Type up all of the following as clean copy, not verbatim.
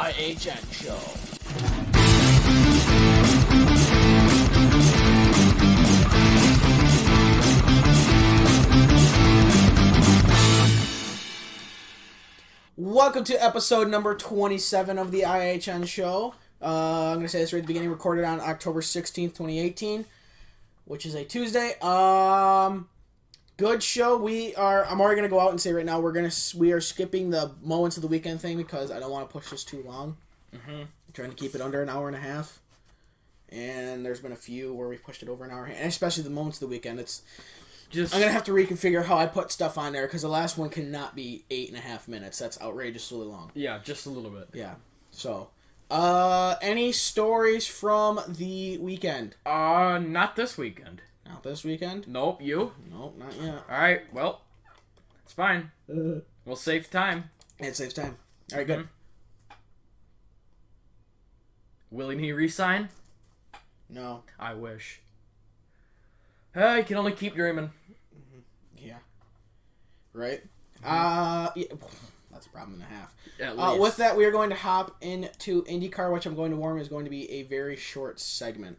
IHN Show. Welcome to episode number 27 of the IHN Show. I'm going to say this right at the beginning, recorded on October 16th, 2018, which is a Tuesday. Good show. I'm already going to go out and say right now we are skipping the moments of the weekend thing because I don't want to push this too long. I'm trying to keep it under an hour and a half. And there's been a few where we pushed it over an hour, and especially the moments of the weekend. I'm going to have to reconfigure how I put stuff on there because the last one cannot be 8.5 minutes. That's outrageously long. Yeah, just a little bit. Yeah. So, any stories from the weekend? Not this weekend. Not this weekend? Nope, you? Nope, not yet. Alright, well, it's fine. We'll save time. It saves time. Alright, good. Willing he resign? No. I wish. You can only keep dreaming. Yeah. Right? Yeah. That's a problem and a half. At least. With that, we are going to hop into IndyCar, which I'm going to warn is going to be a very short segment.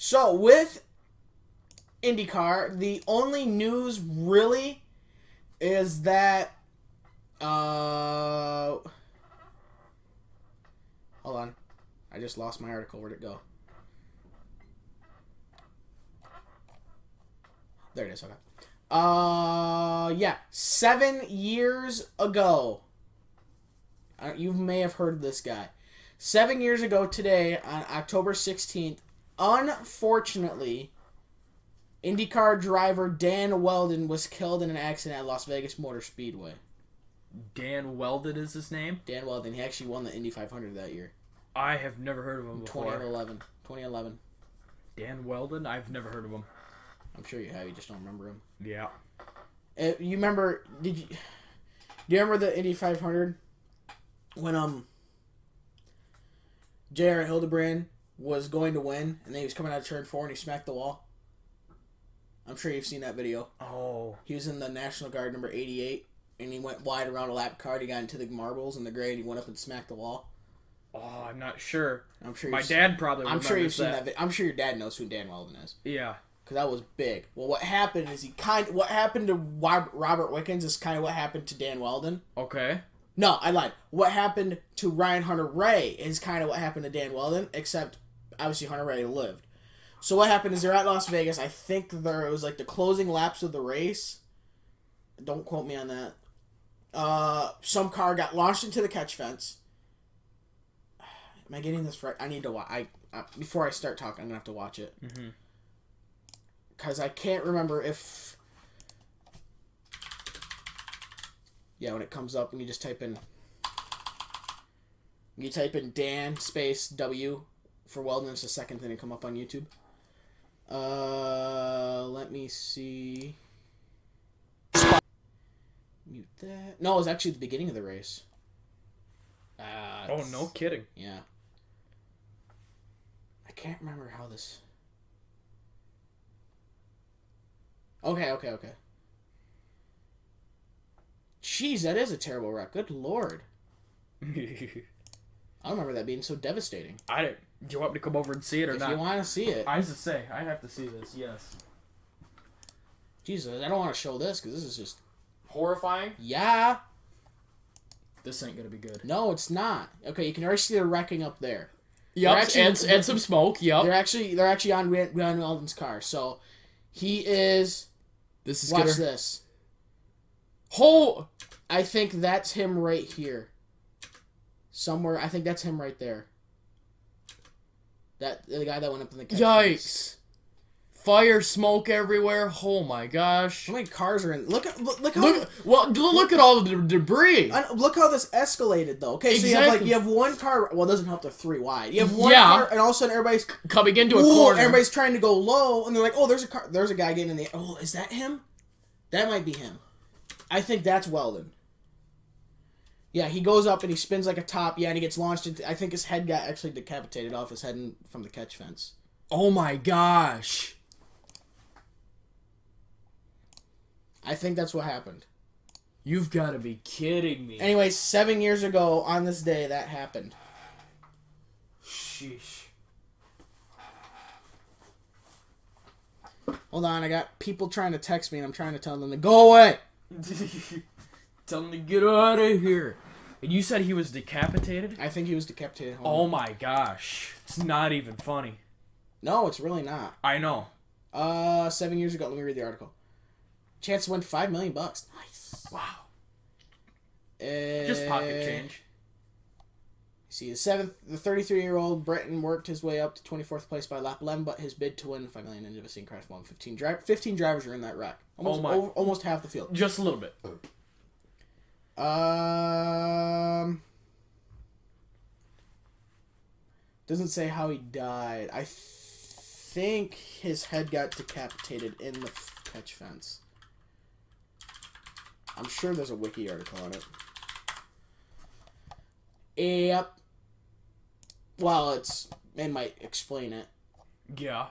So, with IndyCar, the only news really is that... hold on. I just lost my article. Where'd it go? There it is. Okay. Yeah. 7 years ago. You may have heard of this guy. 7 years ago today, on October 16th, unfortunately, IndyCar driver Dan Wheldon was killed in an accident at Las Vegas Motor Speedway. Dan Weldon is his name? Dan Wheldon. He actually won the Indy 500 that year. I have never heard of him before. 2011. Dan Weldon? I've never heard of him. I'm sure you have. You just don't remember him. Yeah. You remember... Do you remember the Indy 500? When, J.R. Hildebrand was going to win, and then he was coming out of turn 4 and he smacked the wall? I'm sure you've seen that video. Oh. He was in the National Guard number 88, and he went wide around a lap car. He got into the marbles and the grade. He went up and smacked the wall. Oh, I'm not sure. I'm sure my dad probably. I'm sure you've seen that. I'm sure your dad knows who Dan Wheldon is. Yeah. Because that was big. Well, what happened is what happened to Robert Wickens is kind of what happened to Dan Wheldon. Okay. No, I lied. What happened to Ryan Hunter-Ray is kind of what happened to Dan Wheldon, except obviously Hunter-Ray lived. So what happened is they're at Las Vegas. I think it was like the closing laps of the race. Don't quote me on that. Some car got launched into the catch fence. Am I getting this right? I need to watch. Before I start talking, I'm gonna have to watch it because I can't remember if. Yeah, when it comes up, when you just type in. You type in Dan space W for Weldon. It's the second thing to come up on YouTube. Let me see. Mute that. No, it was actually the beginning of the race. Oh, no kidding. Yeah. I can't remember how this... Okay. Jeez, that is a terrible wreck. Good lord. I don't remember that being so devastating. Do you want me to come over and see it or not? If you want to see it. I was to say, I have to see this, yes. Jesus, I don't want to show this because this is just... Horrifying? Yeah. This ain't gonna be good. No, it's not. Okay, you can already see the wrecking up there. Yep, and some smoke, yep. They're actually on Ryan Weldon's car. So, he is... Watch this. I think that's him right here. Somewhere, I think that's him right there. The guy that went up in the catch Yikes. Fire, smoke everywhere. Oh my gosh. How many cars are in? Look at all the debris. Look how this escalated though. Okay, so you have one car. Well, it doesn't help they're 3 wide. You have one car, and all of a sudden everybody's coming into a corner. Everybody's trying to go low, and they're like, "Oh, there's a car. There's a guy getting in the. Oh, is that him? That might be him. I think that's Weldon. Yeah, he goes up and he spins like a top. Yeah, and he gets launched into. I think his head got actually decapitated off his head from the catch fence. Oh my gosh. I think that's what happened. You've got to be kidding me. Anyway, 7 years ago on this day, that happened. Sheesh. Hold on, I got people trying to text me, and I'm trying to tell them to go away. Tell him to get out of here. And you said he was decapitated? I think he was decapitated. Oh my gosh. It's not even funny. No, it's really not. I know. 7 years ago. Let me read the article. Chance to win $5 million. Nice. Wow. Just pocket change. See, the 33-year-old Briton worked his way up to 24th place by lap 11, but his bid to win $5 million ended up seeing crash won. 15 drivers were in that wreck. Almost half the field. Just a little bit. Doesn't say how he died. I think his head got decapitated in the catch fence. I'm sure there's a wiki article on it. Yep. Well, it might explain it. Yeah.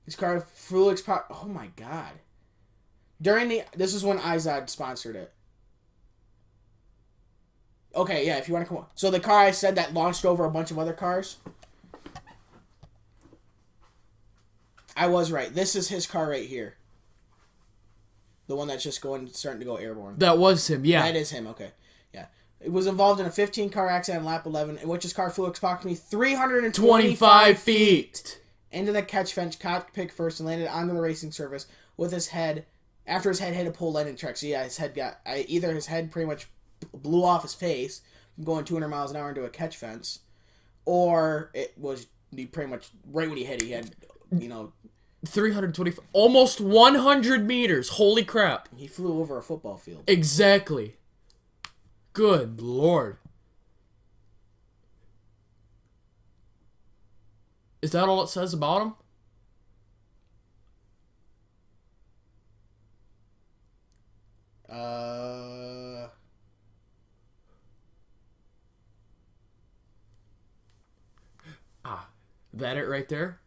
His car flew oh my god. This is when Izod sponsored it. Okay, yeah, if you want to come on. So the car I said that launched over a bunch of other cars. I was right. This is his car right here. The one that's just starting to go airborne. That was him, yeah. That is him, okay. Yeah. It was involved in a 15-car accident on lap 11, in which his car flew approximately 325 feet into the catch fence, cockpit first, and landed onto the racing surface with his head, after his head hit a pole light in track. So yeah, his head either his head pretty much blew off his face from going 200 miles an hour into a catch fence, or it was pretty much right when he hit it, he had, 325, almost 100 meters. Holy crap. He flew over a football field. Exactly. Good Lord. Is that all it says about him? That it right there?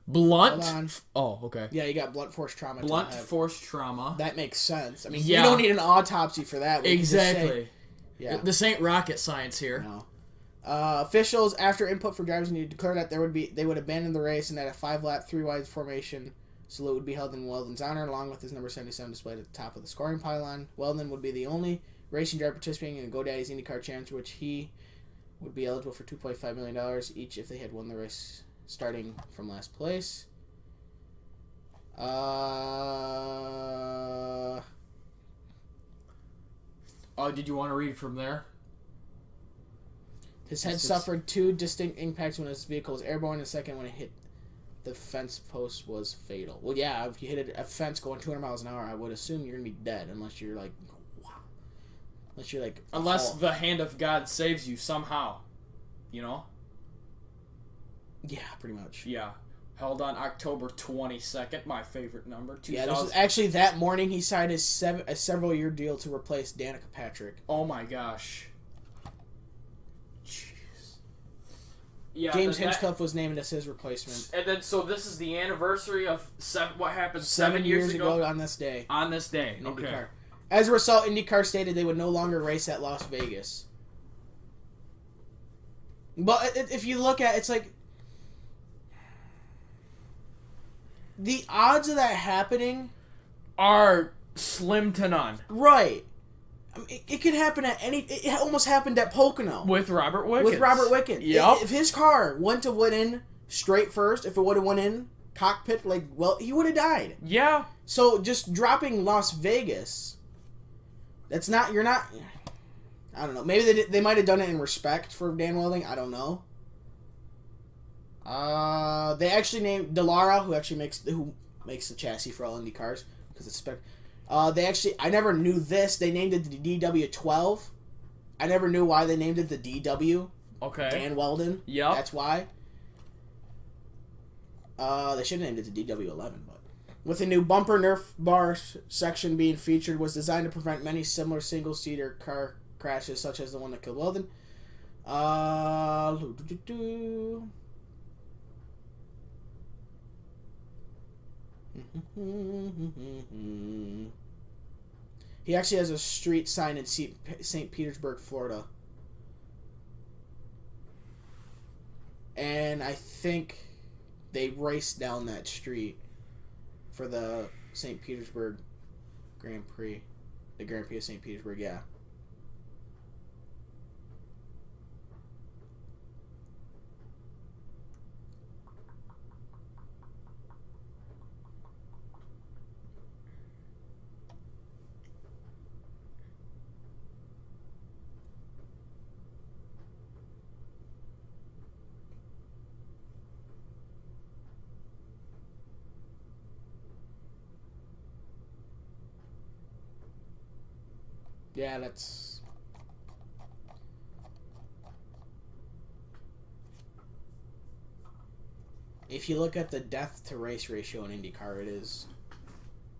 Blunt? Hold on. Oh, okay. Yeah, you got blunt force trauma. Blunt force trauma. That makes sense. I mean, yeah. You don't need an autopsy for that. Exactly. Yeah. This ain't rocket science here. No. Officials, after input for drivers, needed to declare that they would abandon the race and that a 5-lap, 3-wide formation salute would be held in Weldon's honor, along with his number 77 displayed at the top of the scoring pylon. Weldon would be the only racing driver participating in GoDaddy's IndyCar Challenge, which he would be eligible for $2.5 million each if they had won the race starting from last place. Did you want to read from there? His head suffered 2 distinct impacts when his vehicle was airborne, and the second when it hit the fence post was fatal. Well, yeah, if you hit a fence going 200 miles an hour, I would assume you're going to be dead unless you're like... Unless the hand of God saves you somehow. Yeah, pretty much. Yeah. Held on October 22nd, my favorite number. 2000. Yeah, this was actually that morning he signed a several-year deal to replace Danica Patrick. Oh my gosh. Jeez. Yeah, James Hinchcliffe was named as his replacement. And then, so this is the anniversary of what happened 7 years ago on this day. On this day, in okay. IndyCar. As a result, IndyCar stated they would no longer race at Las Vegas. But if you look at it, it's like... The odds of that happening... are slim to none. Right. I mean, it could happen at any... It almost happened at Pocono. With Robert Wickens. Yep. If his car went to went in straight first, if it would have went in cockpit, he would have died. Yeah. So just dropping Las Vegas... That's not... You're not... I don't know. Maybe they might have done it in respect for Dan Welding. I don't know. They actually named Delara, who makes the chassis for all Indy cars, because it's spec. I never knew this. They named it the DW12. I never knew why they named it the DW. Okay. Dan Weldon. Yeah. That's why. They should have named it the DW11, but with a new bumper Nerf bar section being featured, was designed to prevent many similar single-seater car crashes, such as the one that killed Weldon. He actually has a street sign in St. Petersburg, Florida. And I think they raced down that street for the St. Petersburg Grand Prix. The Grand Prix of St. Petersburg, yeah. Yeah, that's... If you look at the death-to-race ratio in IndyCar, it is...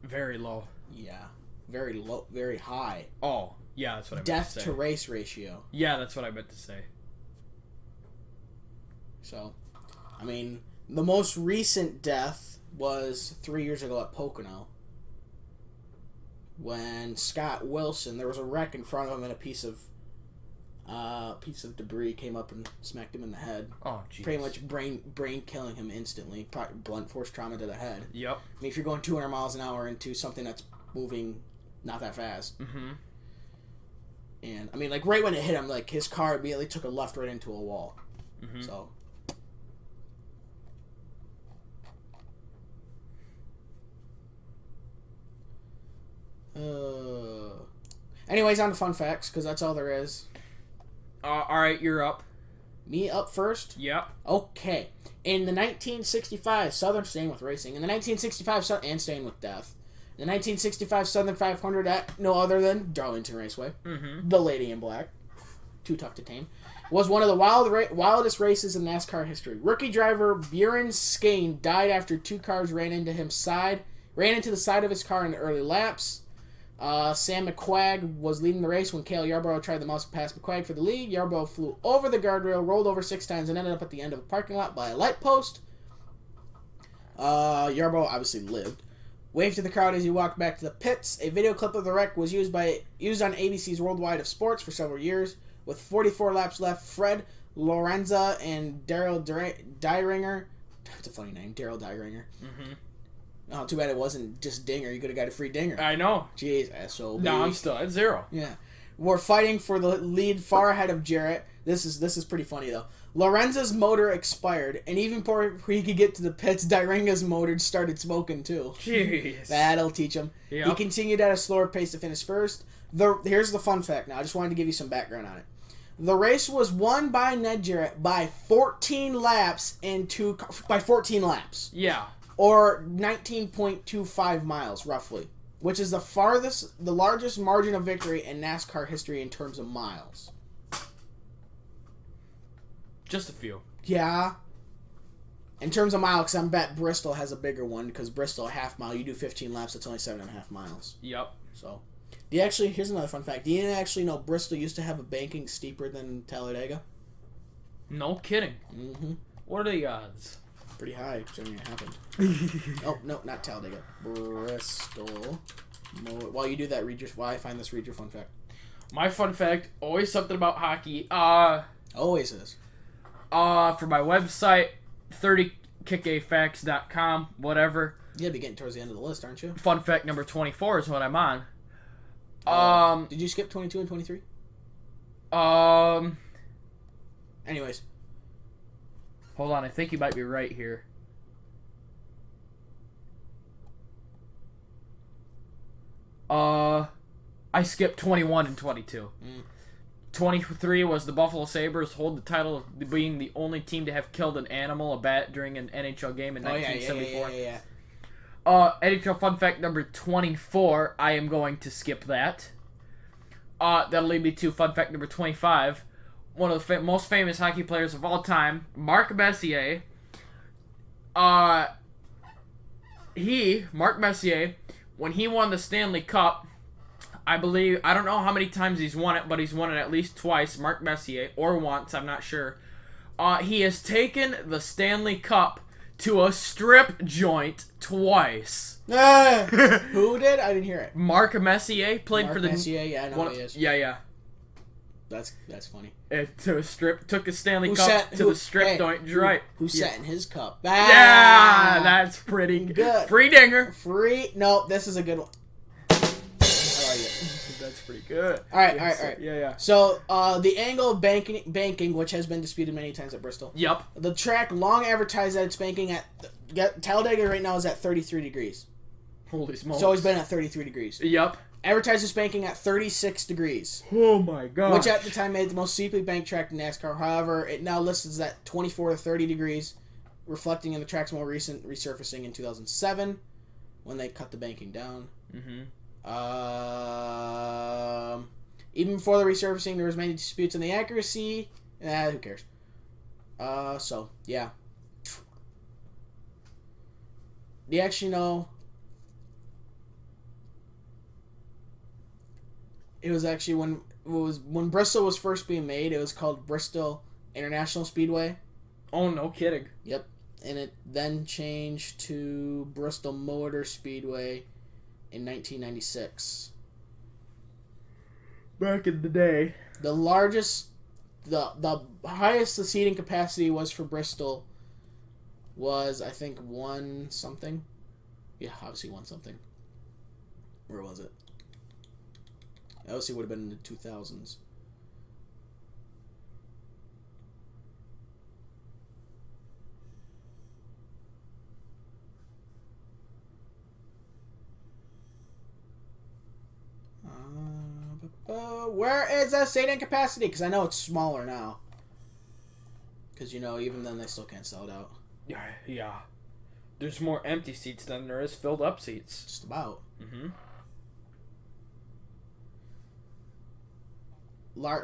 Very low. Yeah. Very low, very high. Oh, yeah, that's what I meant to say. Death-to-race ratio. Yeah, that's what I meant to say. So, I mean, the most recent death was 3 years ago at Pocono. When Scott Wilson, there was a wreck in front of him and a piece of debris came up and smacked him in the head. Oh, jeez. Pretty much brain killing him instantly. Blunt force trauma to the head. Yep. I mean, if you're going 200 miles an hour into something that's moving not that fast. Mm-hmm. And, I mean, like, right when it hit him, like, his car immediately took a left right into a wall. Mm-hmm. So... anyways, on to fun facts, because that's all there is. Alright, you're up. Me up first? Yep. Okay. In the 1965 Southern, staying with racing, in the 1965 and staying with death, the 1965 Southern 500 at no other than Darlington Raceway, the Lady in Black, too tough to tame, was one of the wildest races in NASCAR history. Rookie driver Buren Skane died after two cars ran into the side of his car in the early laps. Sam McQuagg was leading the race when Cale Yarborough tried the mouse past McQuagg for the lead. Yarborough flew over the guardrail, rolled over 6 times, and ended up at the end of a parking lot by a light post. Yarborough obviously lived. Waved to the crowd as he walked back to the pits. A video clip of the wreck was used on ABC's Worldwide of Sports for several years. With 44 laps left, Fred Lorenza and Daryl Dyringer. That's a funny name, Daryl Dyringer. Oh, too bad it wasn't just Dinger. You could have got a free Dinger. I know. Jeez, SOB. No, I'm still at 0. Yeah. We're fighting for the lead far ahead of Jarrett. This is pretty funny, though. Lorenza's motor expired, and even before he could get to the pits, Dyringa's motor started smoking, too. Jeez. That'll teach him. Yep. He continued at a slower pace to finish first. Here's the fun fact now. I just wanted to give you some background on it. The race was won by Ned Jarrett by 14 laps by 14 laps. Yeah. Or 19.25 miles, roughly. Which is the largest margin of victory in NASCAR history in terms of miles. Just a few. Yeah. In terms of miles, because I bet Bristol has a bigger one, because Bristol, a half mile, you do 15 laps, it's only 7.5 miles. Yep. So, here's another fun fact. Do you actually know Bristol used to have a banking steeper than Talladega? No kidding. Mm-hmm. What are the odds? Pretty high, considering it happened. Oh, no, not Talladega. Bristol. While you do that, read your fun fact. My fun fact, always something about hockey. Always is. For my website, 30kickafacts.com, whatever. You gotta be getting towards the end of the list, aren't you? Fun fact number 24 is what I'm on. Did you skip 22 and 23? Anyways. Hold on, I think you might be right here. I skipped 21 and 22. 23 was the Buffalo Sabres hold the title of being the only team to have killed an animal, a bat, during an NHL game in 1974. Yeah. NHL fun fact number 24, I am going to skip that. That'll lead me to fun fact number 25. One of the most famous hockey players of all time, Marc Messier, Mark Messier, when he won the Stanley Cup, I believe, I don't know how many times he's won it, but he's won it at least twice, Mark Messier, or once, I'm not sure. He has taken the Stanley Cup to a strip joint twice. Who did? I didn't hear it. Mark Messier played Mark for the... Messier, yeah, I know who he is. Yeah. That's funny. Took a Stanley Cup to the strip joint. Who sat in his cup? Yeah, that's pretty good. Free dinger. No, this is a good one. I like it. That's pretty good. All right. Yeah. So, the angle of banking, which has been disputed many times at Bristol. Yep. The track long advertised that it's banking at... Talladega right now is at 33 degrees. Holy smokes. It's always been at 33 degrees. Yep. Advertised it's banking at 36 degrees. Oh my god. Which at the time made the most steeply banked track in NASCAR. However, it now lists at 24 to 30 degrees, reflecting in the track's more recent resurfacing in 2007, when they cut the banking down. Even before the resurfacing, there was many disputes on the accuracy. Who cares? So, yeah. Do you actually know... It was actually when Bristol was first being made, it was called Bristol International Speedway. Oh, no kidding. Yep. And it then changed to Bristol Motor Speedway in 1996. Back in the day. The largest, the highest the seating capacity was for Bristol was, I think, 1 something. Yeah, obviously 1 something. Where was it? Obviously would have been in the 2000s. Where is that seating capacity? Because I know it's smaller now. Because, even then they still can't sell it out. Yeah. There's more empty seats than there is filled up seats. Just about.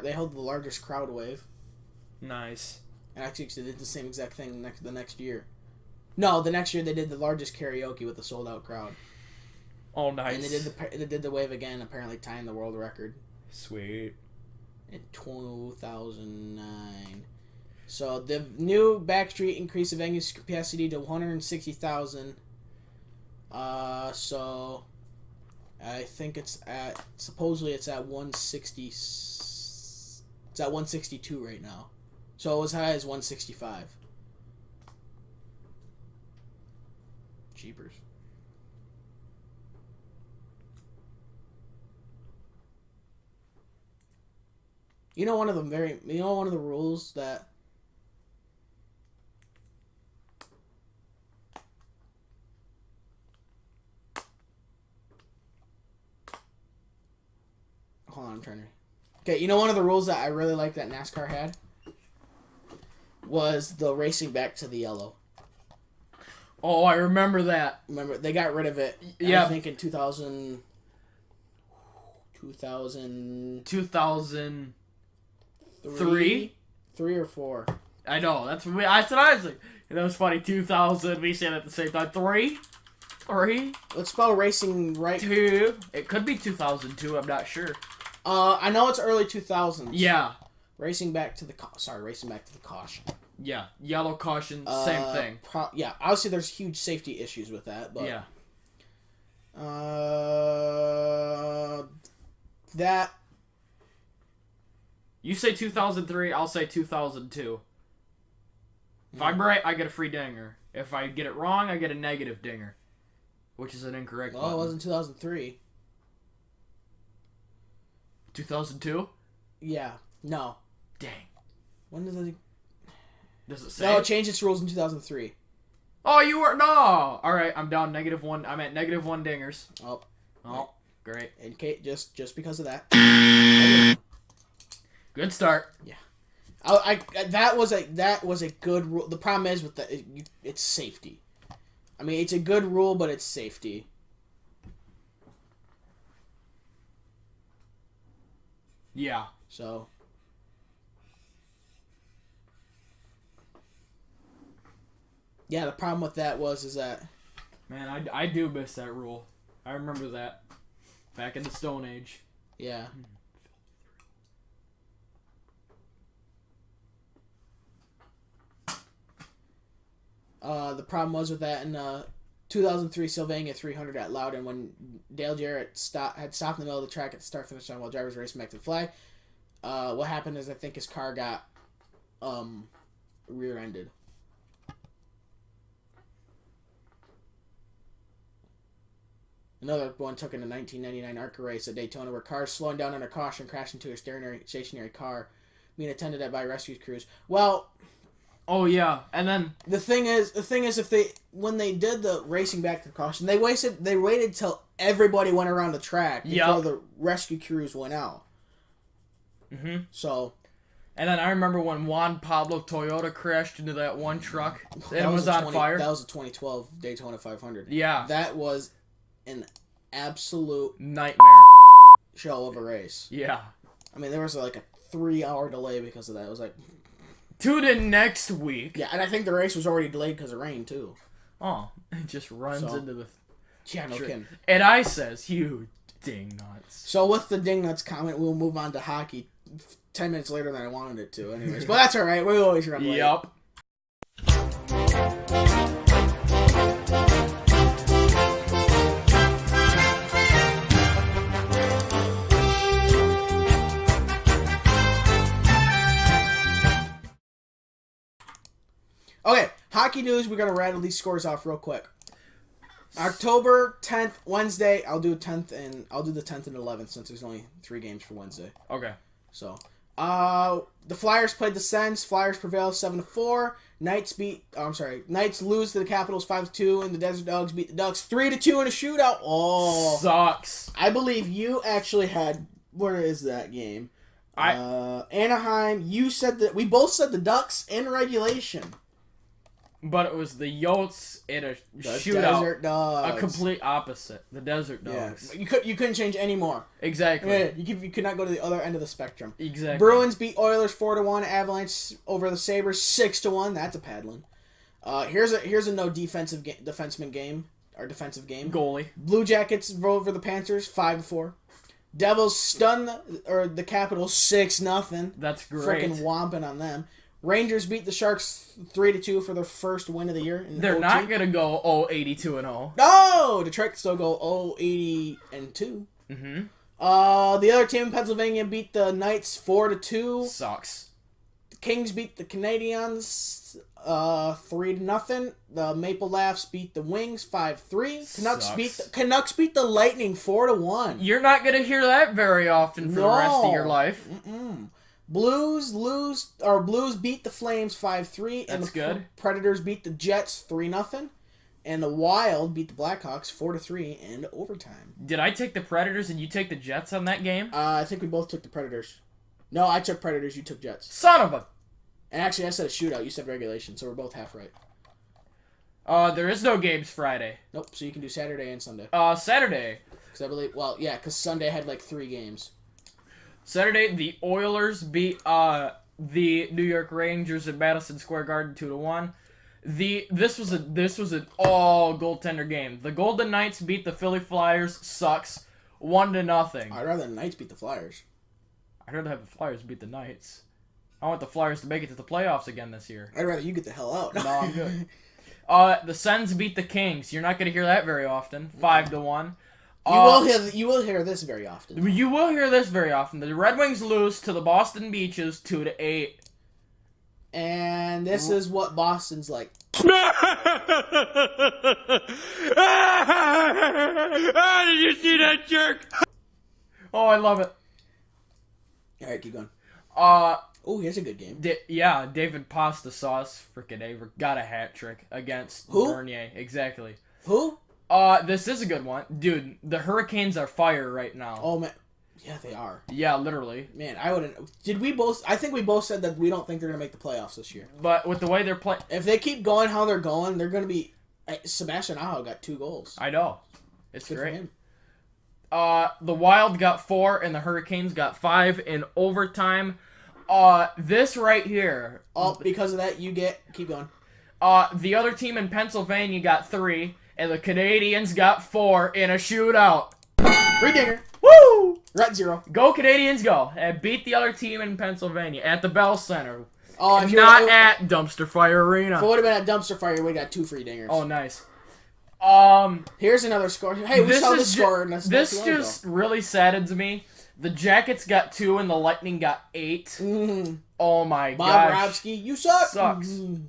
They held the largest crowd wave. Nice. And actually they did the same exact thing the next year. No, the next year they did the largest karaoke with a sold out crowd. Oh, nice. And they did the wave again, apparently tying the world record. Sweet. In 2009. So the new backstreet increased the venue's capacity to 160,000. So I think supposedly it's at 160. It's at 162 right now. So it was high as 165. Jeepers. One of the rules that hold on, I'm trying to... Okay, one of the rules that I really liked that NASCAR had was the racing back to the yellow. Oh, I remember that. Remember, they got rid of it, yeah. I think in 2003 3 or 4. I know, that's what I was like. That was funny. 2000, we said at the same time. 3? Let's spell racing right. 2. It could be 2002, I'm not sure. I know it's early 2000s. Yeah. Racing back to the caution. Yeah, yellow caution, same thing. Yeah, obviously there's huge safety issues with that, but yeah. That... You say 2003, I'll say 2002. If I'm right, I get a free dinger. If I get it wrong, I get a negative dinger. Which is an incorrect button. It wasn't 2003. 2002? Yeah. No. Dang. When did it... Does it say? No, it changed its rules in 2003. Oh, you were... No! Alright, I'm down -1. I'm at -1 dingers. Oh. Oh, great. In case, just because of that. Good start. Yeah. That was a good rule. The problem is with it's safety. I mean, it's a good rule, but it's safety. Yeah. So. Yeah, the problem with that is that Man, I do miss that rule. I remember that. Back in the Stone Age. Yeah. The problem was with that in 2003 Sylvania 300 at Loudon when Dale Jarrett had stopped in the middle of the track at the start-finish line while drivers racing back to the flag. What happened is I think his car got rear-ended. Another one took in the 1999 ARCA race at Daytona where cars slowing down under caution crashed into a stationary car being attended at by rescue crews. Well... Oh yeah, and then the thing is, when they did the racing back to caution, they waited till everybody went around the track before the rescue crews went out. Mm-hmm. So, and then I remember when Juan Pablo Toyota crashed into that one truck and it was on fire. That was a 2012 Daytona 500. Yeah, that was an absolute nightmare show of a race. Yeah, I mean there was like a 3-hour delay because of that. It was like. To the next week. Yeah, and I think the race was already delayed because of rain, too. Oh, it just runs into the... Yeah, no kidding. And I says, you dingnuts. So with the dingnuts comment, we'll move on to hockey 10 minutes later than I wanted it to, anyways. But that's all right. We always run late. Yup. Okay, hockey news. We're gonna rattle these scores off real quick. October 10th, Wednesday. I'll do the 10th and 11th since there's only 3 games for Wednesday. Okay. So, the Flyers played the Sens. Flyers prevail 7-4. Knights lose to the Capitals 5-2, and the Desert Dogs beat the Ducks 3-2 in a shootout. Oh, sucks. I believe you actually had. Where is that game? Anaheim. You said that we both said the Ducks in regulation. But it was the Yotes in a shootout. Desert Dogs. A complete opposite. The Desert Dogs. Yeah. You couldn't change any more. Exactly. Yeah, you could not go to the other end of the spectrum. Exactly. Bruins beat Oilers 4-1. Avalanche over the Sabres 6-1. That's a paddling. Here's a no defensive defenseman game or defensive game. Goalie. Blue Jackets over the Panthers 5-4. Devils stun the Capitals 6-0. That's great. Freaking whomping on them. Rangers beat the Sharks 3-2 for their first win of the year. They're not going to go 0-82-0. No! Detroit still go 0-80-2. Mm-hmm. The other team in Pennsylvania beat the Knights 4-2. Sucks. The Kings beat the Canadiens 3-0. The Maple Laughs beat the Wings 5-3. Canucks beat the Lightning 4-1. You're not going to hear that very often for the rest of your life. Blues beat the Flames 5-3, and That's the good. Predators beat the Jets 3-0, and the Wild beat the Blackhawks 4-3 in overtime. Did I take the Predators and you take the Jets on that game? I think we both took the Predators. No, I took Predators, you took Jets. Son of a... And actually, I said a shootout, you said regulation, so we're both half right. There is no games Friday. Nope, so you can do Saturday and Sunday. Saturday. Because I believe, because Sunday had like 3 games. Saturday, the Oilers beat the New York Rangers at Madison Square Garden 2-1. This was an all goaltender game. The Golden Knights beat the Philly Flyers. Sucks. 1-0. I'd rather the Knights beat the Flyers. I'd rather have the Flyers beat the Knights. I want the Flyers to make it to the playoffs again this year. I'd rather you get the hell out. No, I'm good. The Sens beat the Kings. You're not going to hear that very often. 5-1. You will hear this very often. You will hear this very often. The Red Wings lose to the Boston Beaches 2-8. And this is what Boston's like. Did you see that jerk? Oh, I love it. Alright, keep going. Here's a good game. David Pasta Sauce freaking Aver got a hat trick against Bernier. Exactly. Who? This is a good one. Dude, the Hurricanes are fire right now. Oh, man. Yeah, they are. Yeah, literally. Man, I wouldn't... I think we both said that we don't think they're going to make the playoffs this year. But with the way they're playing... If they keep going how they're going, they're going to be... Sebastian Aho got 2 goals. I know. It's good great. for him. The Wild got 4, and the Hurricanes got 5 in overtime. This right here... Oh, because of that, you get... Keep going. The other team in Pennsylvania got 3... and the Canadians got 4 in a shootout. Free dinger. Woo! Right 0. Go Canadians, go! And beat the other team in Pennsylvania at the Bell Center. Oh, and not at Dumpster Fire Arena. If it would have been at Dumpster Fire, we would have got 2 free dingers. Oh, nice. Here's another score. Hey, we saw the score. This just really saddens me. The Jackets got 2 and the Lightning got 8. Mm-hmm. Oh my god. Bob Robsky, you suck. Sucks. Mm-hmm.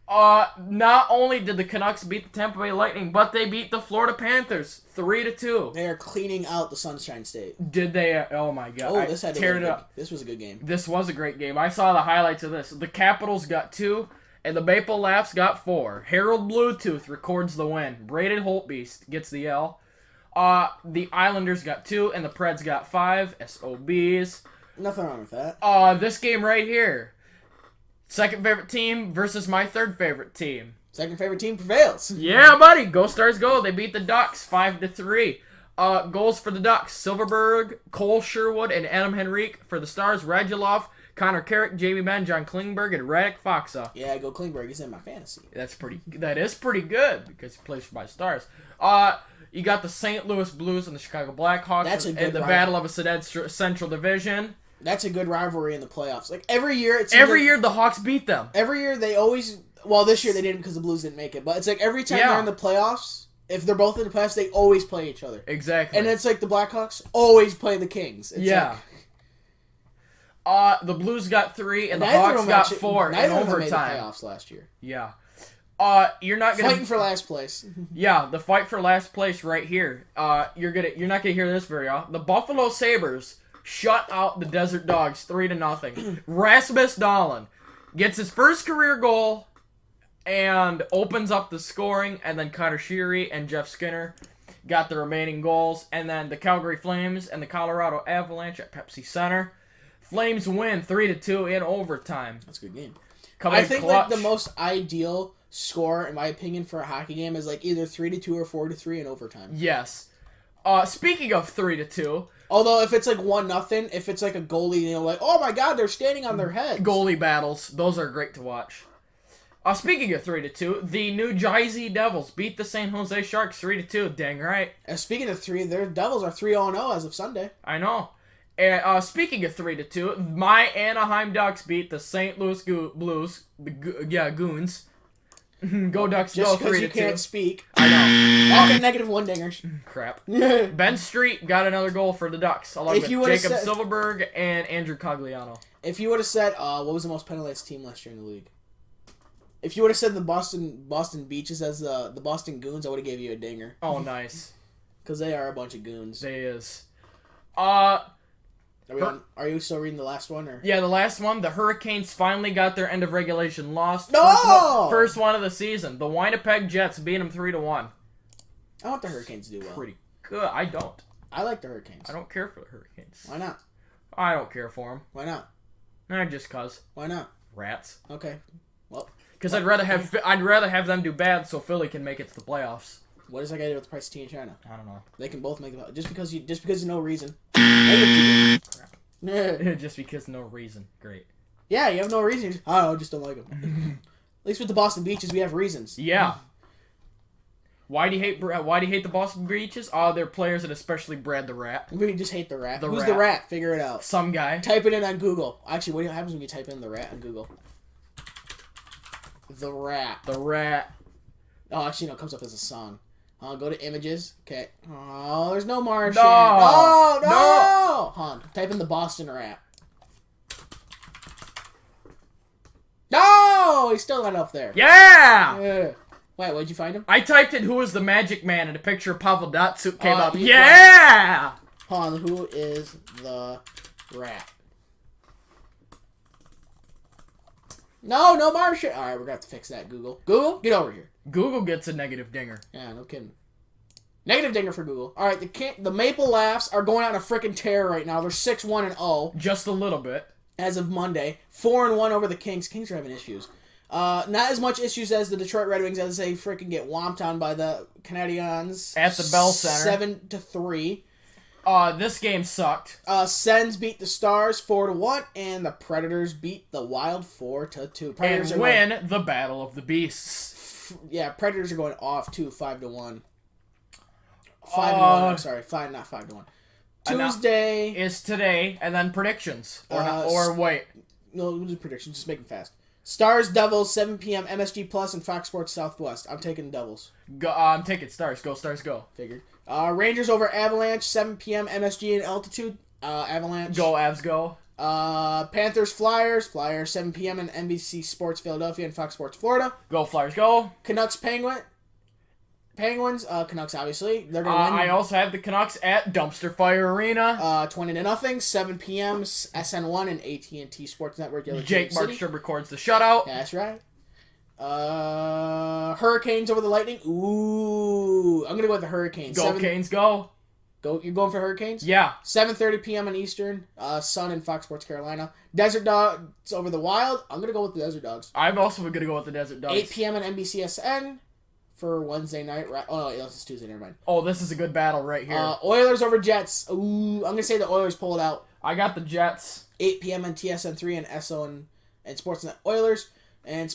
Not only did the Canucks beat the Tampa Bay Lightning, but they beat the Florida Panthers 3-2. They are cleaning out the Sunshine State. Did they? Oh my god. Oh, this had to tear be it up. This was a good game. This was a great game. I saw the highlights of this. The Capitals got 2, and the Maple Leafs got 4. Harold Bluetooth records the win. Braden Holtbeast gets the L. The Islanders got 2, and the Preds got 5. SOBs. Nothing wrong with that. This game right here. Second favorite team versus my third favorite team. Second favorite team prevails. Yeah, buddy. Go Stars go. They beat the Ducks 5-3. Goals for the Ducks. Silverberg, Cole Sherwood, and Adam Henrique. For the Stars, Radulov, Connor Carrick, Jamie Benn, John Klingberg, and Radek Foxa. Yeah, go Klingberg. He's in my fantasy. That is pretty good because he plays for my Stars. You got the St. Louis Blues and the Chicago Blackhawks. That's a good the rivalry. Battle of a Central Division. That's a good rivalry in the playoffs. Like every year, year the Hawks beat them. Every year they always. Well, this year they didn't because the Blues didn't make it. But it's like every time they're in the playoffs, if they're both in the playoffs, they always play each other. Exactly. And it's like the Blackhawks always play the Kings. It's the Blues got 3 and the Hawks got 4 in overtime. Made the playoffs last year. Yeah. You're not gonna fighting for last place. Yeah, the fight for last place right here. You're not gonna hear this very often. The Buffalo Sabres shut out the Desert Dogs 3-0. Rasmus Dahlin gets his first career goal and opens up the scoring, and then Connor Sheary and Jeff Skinner got the remaining goals, and then the Calgary Flames and the Colorado Avalanche at Pepsi Center. Flames win 3-2 in overtime. That's a good game. I think like the most ideal score, in my opinion, for a hockey game is like either 3-2 or 4-3 in overtime. Yes. Speaking of 3-2. Although if it's like 1-0, if it's like a goalie, like, oh my god, they're standing on their heads. Goalie battles, those are great to watch. Speaking of 3-2, the New Jersey Devils beat the San Jose Sharks 3-2. Dang right. And speaking of 3, their Devils are 3-0 as of Sunday. I know. And speaking of 3-2, my Anaheim Ducks beat the St. Louis Blues. Goons. Go Ducks, Just go 3-2. because you can't speak. I know. I'll get negative 1 dingers. Crap. Ben Street got another goal for the Ducks, along with Jacob Silverberg and Andrew Cogliano. If you would have said, what was the most penalized team last year in the league? If you would have said the Boston Beaches as the Boston Goons, I would have gave you a dinger. Oh, nice. Because they are a bunch of goons. They is. Are you still reading the last one? Or? Yeah, the last one. The Hurricanes finally got their end of regulation loss. No! First one of the season. The Winnipeg Jets beat them 3-1. I want the Hurricanes to do well. Pretty good. I don't. I like the Hurricanes. I don't care for the Hurricanes. Why not? I don't care for them. Why not? Nah, just cause. Why not? Rats. Okay. Well. Because I'd rather have them do bad so Philly can make it to the playoffs. What does that got to do with the price of tea in China? I don't know. They can both make it. Just because you no reason. Crap. Just because no reason. Great. Yeah, you have no reason. I don't know, just don't like them. At least with the Boston Beaches, we have reasons. Yeah. Why do you hate the Boston Beaches? Their players that especially Brad the Rat. We just hate the rat. Who's rat. the rat? Figure it out. Some guy. Type it in on Google. Actually, what happens when you type in the rat on Google? The rat. The rat. Oh, actually, no, it comes up as a song. Go to images. Okay. Oh, there's no Martian. No. No. Hold on. Type in the Boston rat. No! He's still not up there. Yeah! Wait, where'd you find him? I typed in who is the magic man and a picture of Pavel Datsyuk came up. Yeah! Hold on, who is the rat? No Martian. Alright, we're going to have to fix that, Google. Google, get over here. Google gets a negative dinger. Yeah, no kidding. Negative dinger for Google. Alright, the Maple Laughs are going on a freaking tear right now. They're 6-1-0. Just a little bit. As of Monday. 4-1 over the Kings. Kings are having issues. Not as much issues as the Detroit Red Wings as they freaking get whomped on by the Canadiens. At the Bell Center. 7-3. This game sucked. Sens beat the Stars 4-1, and the Predators beat the Wild 4-2. Predators win the Battle of the Beasts. Predators are going off too, 5-1. 5-1. I'm sorry, not 5-1. Tuesday is today, and then predictions or wait. No, we'll do predictions. Just make them fast. Stars, Devils, 7 p.m. MSG Plus and Fox Sports Southwest. I'm taking Devils. I'm taking Stars. Go Stars, go. Figured. Rangers over Avalanche, 7 p.m. MSG and Altitude. Avalanche. Go Avs, go. Panthers, Flyers. Flyers, 7 p.m. and NBC Sports Philadelphia and Fox Sports Florida. Go Flyers, go. Canucks, Penguins. Canucks, obviously. They're going to win. I also have the Canucks at Dumpster Fire Arena. 20-0, 7 p.m. SN1 and AT&T Sports Network. Jake Markstrom records the shutout. That's right. Hurricanes over the Lightning. Ooh, I'm gonna go with the Hurricanes. Go Canes, go. Go. You're going for Hurricanes? Yeah. 7:30 p.m. on Eastern. Sun and Fox Sports Carolina. Desert Dogs over the Wild. I'm gonna go with the Desert Dogs. I'm also gonna go with the Desert Dogs. 8 p.m. on NBCSN for Wednesday night. Oh, this is Tuesday. Never mind. Oh, this is a good battle right here. Oilers over Jets. Ooh, I'm gonna say the Oilers pull it out. I got the Jets. 8 p.m. on TSN3 and SO and Sportsnet Oilers. And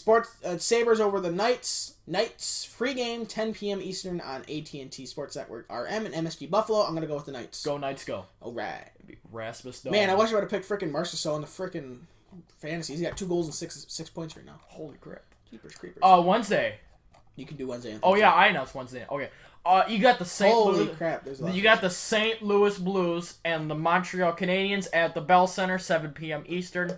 Sabres over the Knights. Knights free game 10 p.m. Eastern on AT&T Sports Network RM and MSG Buffalo. I'm gonna go with the Knights. Go Knights, go. All right. Rasmus. Man, I wish I would have picked frickin' Marchessault in the frickin' fantasy. He's got 2 goals and 6 points right now. Holy crap. Keepers, creepers. Wednesday. You can do Wednesday. Oh yeah, I announced Wednesday. Okay. You got the St. Holy Louis. crap! There's a lot. You got the St. Louis Blues and the Montreal Canadiens at the Bell Center, 7 p.m. Eastern.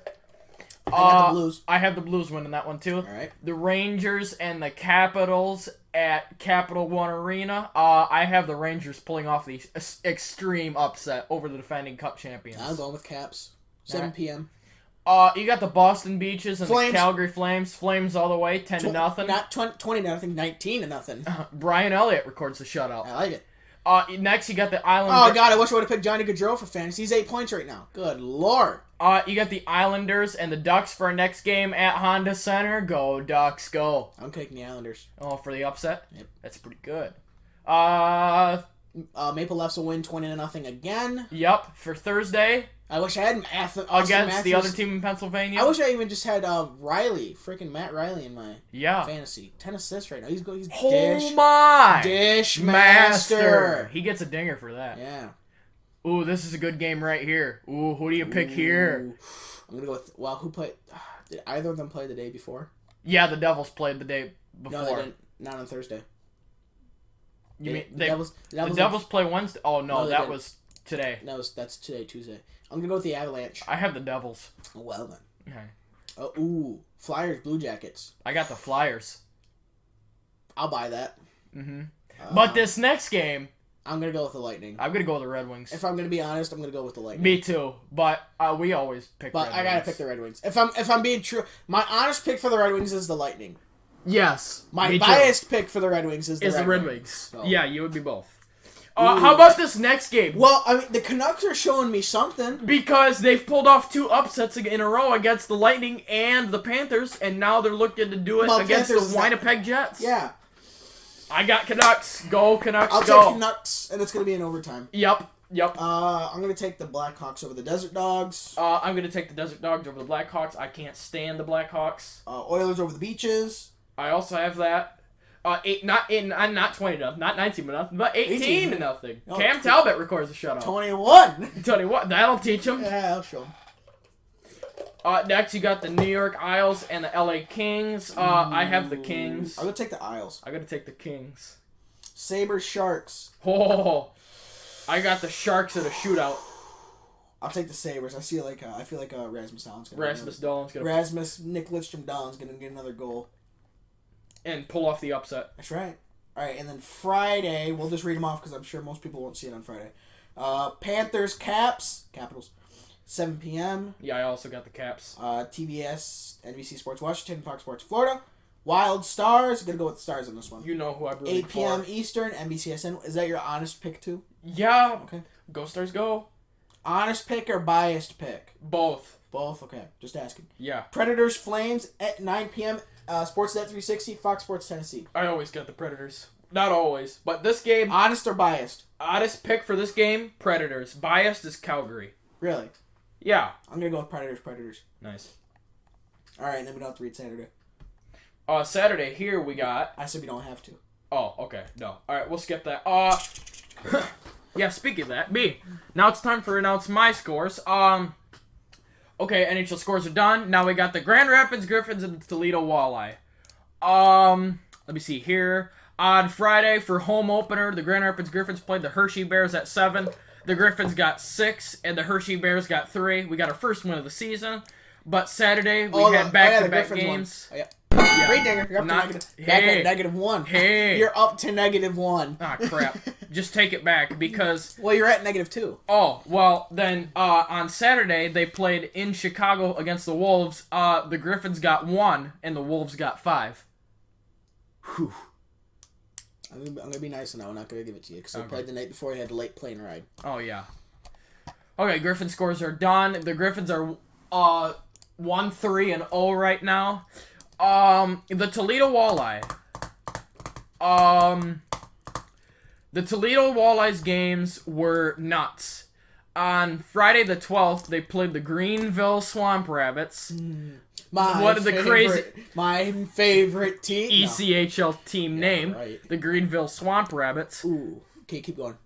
I got the Blues. I have the Blues winning that one too. All right. The Rangers and the Capitals at Capital One Arena. I have the Rangers pulling off the extreme upset over the defending Cup champions. I'm going with Caps. 7 p.m. You got the Boston Beaches and the Calgary Flames. Flames all the way, 10-0. Not 20-0, 19-0. Brian Elliott records the shutout. I like it. Next, you got the Islanders. Oh, God, I wish I would have picked Johnny Gaudreau for fantasy. He's 8 points right now. Good Lord. You got the Islanders and the Ducks for our next game at Honda Center. Go, Ducks, go. I'm taking the Islanders. Oh, for the upset? Yep. That's pretty good. Maple Leafs will win 20-0 again. Yep, for Thursday. I wish I had against the other team in Pennsylvania. I wish I even just had Riley, freaking Matt Riley in my fantasy. 10 assists right now. He's dish master. He gets a dinger for that. Yeah. Ooh, this is a good game right here. Ooh, who do you pick here? I'm gonna go with who played? Did either of them play the day before? Yeah, the Devils played the day before. No, they didn't. Not on Thursday. You mean the Devils play Wednesday? Oh no, that was today. No, that's today, Tuesday. I'm gonna go with the Avalanche. I have the Devils. Oh, well then. Okay. Flyers, Blue Jackets. I got the Flyers. I'll buy that. Mm-hmm. But this next game, I'm gonna go with the Lightning. I'm gonna go with the Red Wings. If I'm gonna be honest, I'm gonna go with the Lightning. Me too. But we always pick. But I gotta pick the Red Wings. If I'm being true, my honest pick for the Red Wings is the Lightning. Yes. My biased pick for the Red Wings is the Red Wings. So. Yeah, you would be both. How about this next game? Well, I mean, the Canucks are showing me something. Because they've pulled off 2 upsets in a row against the Lightning and the Panthers, and now they're looking to do it against the Winnipeg Jets. Yeah. I got Canucks. Go, Canucks, I'll take Canucks, and it's going to be in overtime. Yep. I'm going to take the Blackhawks over the Desert Dogs. I'm going to take the Desert Dogs over the Blackhawks. I can't stand the Blackhawks. Oilers over the Beaches. I also have that. Not 20-0, not 19-0, but 18-0. Oh, Cam Talbot records a shutout. 21. That'll teach him. Yeah, I'll show him. Next, you got the New York Isles and the LA Kings. I have the Kings. I'm gonna take the Isles. I'm gonna take the Kings. Sabres, Sharks. Oh, I got the Sharks at a shootout. I'll take the Sabres. I feel like Rasmus Dahlon's gonna. Nick Lidstrom Dahlon's gonna get another goal. And pull off the upset. That's right. All right, and then Friday, we'll just read them off because I'm sure most people won't see it on Friday. Panthers, Capitals, 7 p.m. Yeah, I also got the Caps. TBS, NBC Sports Washington, Fox Sports Florida. Wild Stars, gonna go with the Stars on this one. You know who I believe 8 p.m. Eastern, NBCSN. Is that your honest pick too? Yeah. Okay. Go Stars, go. Honest pick or biased pick? Both. Okay. Just asking. Yeah. Predators, Flames at 9 p.m. Sportsnet 360, Fox Sports Tennessee. I always get the Predators. Not always, but this game. Honest or biased? Honest pick for this game, Predators. Biased is Calgary. Really? Yeah. I'm gonna go with Predators. Nice. All right, and then we don't have to read Saturday. Saturday here we got. I said we don't have to. Oh, okay. No. All right, we'll skip that. Yeah. Speaking of that, now it's time to announce my scores. Okay, NHL scores are done. Now we got the Grand Rapids Griffins and the Toledo Walleye. Let me see here. On Friday for home opener, the Grand Rapids Griffins played the Hershey Bears at 7. The Griffins got 6, and the Hershey Bears got 3. We got our first win of the season. But Saturday, we had back-to-back games. Oh, yeah. Great dinger. You're up to -1. Hey. You're up to -1. Ah, crap. Just take it back because... Well, you're at -2. Oh, well, then on Saturday, they played in Chicago against the Wolves. The Griffins got 1, and the Wolves got 5. Whew. I'm going to be nice now. I'm not going to give it to you because I played the night before. You had a late plane ride. Oh, yeah. Okay, Griffin scores are done. The Griffins are 1-3-0 right now. The Toledo Walleye. The Toledo Walleye's games were nuts. On Friday the 12th, they played the Greenville Swamp Rabbits. My favorite team. ECHL team name. Right. The Greenville Swamp Rabbits. Ooh. Okay, keep going.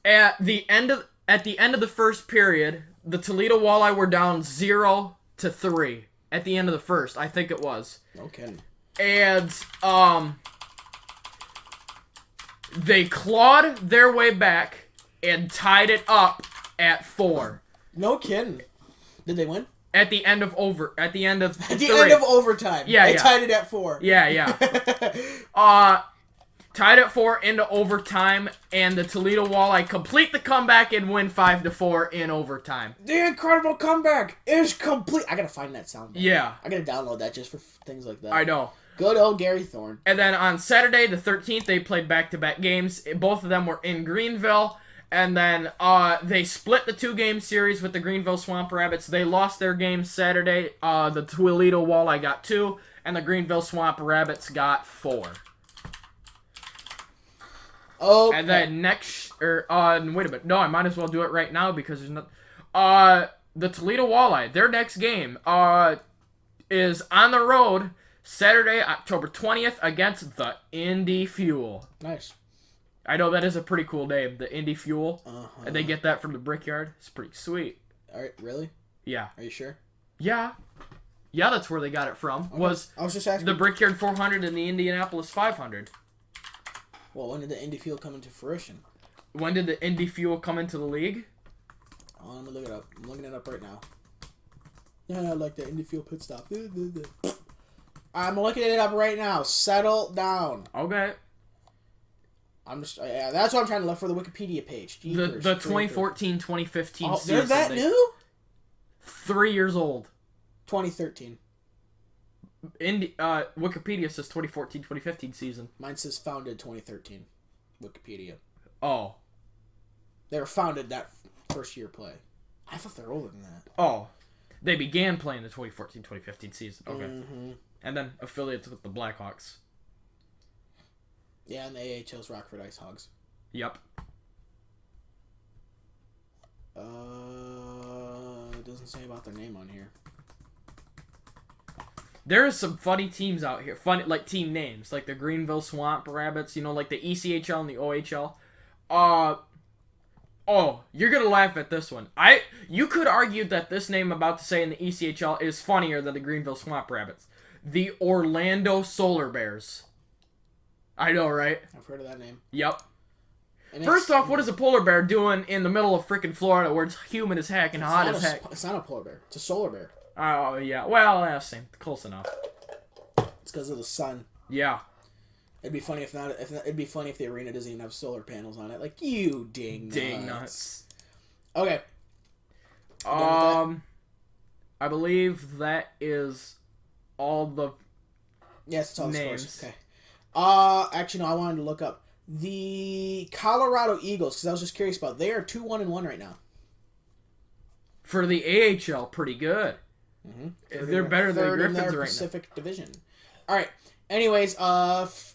At the end of the first period, the Toledo Walleye were down 0-3. At the end of the first, I think it was. Okay. And they clawed their way back and tied it up at 4. No kidding. Did they win? At the end of overtime. Yeah, they tied it at 4. Yeah. Tied at 4 into overtime, and the Toledo Walleye complete the comeback and win 5-4 in overtime. The incredible comeback is complete. I gotta find that sound. Yeah. I gotta download that just for things like that. I know. Good old Gary Thorne. And then on Saturday, the 13th, they played back-to-back games. Both of them were in Greenville. And then they split the 2-game series with the Greenville Swamp Rabbits. They lost their game Saturday. The Toledo Walleye got 2, and the Greenville Swamp Rabbits got 4. Okay. And then wait a minute. No, I might as well do it right now because there's not. The Toledo Walleye, their next game is on the road Saturday, October 20th against the Indy Fuel. Nice. I know that is a pretty cool name, the Indy Fuel. Uh-huh. And they get that from the Brickyard. It's pretty sweet. All right, really? Yeah. Are you sure? Yeah. Yeah, that's where they got it from. Okay. Was I was just asking. the Brickyard 400 and the Indianapolis 500. Well, when did the Indy Fuel come into fruition? When did the Indy Fuel come into the league? Oh, let me look it up. I'm looking it up right now. Yeah, I like the Indy Fuel pit stop. I'm looking it up right now. Settle down. Okay. That's what I'm trying to look for, the Wikipedia page. The 2014-2015 season. They're that new? 3 years old. 2013. Wikipedia says 2014-2015 season. Mine says founded 2013. Wikipedia. Oh. They were founded that first year play. I thought they were older than that. Oh. They began playing the 2014-2015 season. Okay. Mm-hmm. And then affiliates with the Blackhawks. Yeah, and the AHL's Rockford Ice Hogs. Yep. It doesn't say about their name on here. There are some funny teams out here. Funny, like, team names. Like the Greenville Swamp Rabbits. You know, like the ECHL and the OHL. Oh, you're going to laugh at this one. You could argue that this name I'm about to say in the ECHL is funnier than the Greenville Swamp Rabbits. The Orlando Solar Bears. I know, right? I've heard of that name. Yep. First off, what is a polar bear doing in the middle of freaking Florida where it's humid as heck and hot as heck? It's not a polar bear. It's a solar bear. Oh, yeah. Well, same. Close enough. It's because of the sun. Yeah. It'd be funny if the arena doesn't even have solar panels on it. Like, you ding nuts. Ding nuts. Okay. I believe that is all the yes, it's all names. The scores. Okay. Actually, no, I wanted to look up the Colorado Eagles because I was just curious about. They are 2-1-1 right now. For the AHL, pretty good. Mm-hmm. They're better than the Griffins right now. Pacific Division. All right. Anyways,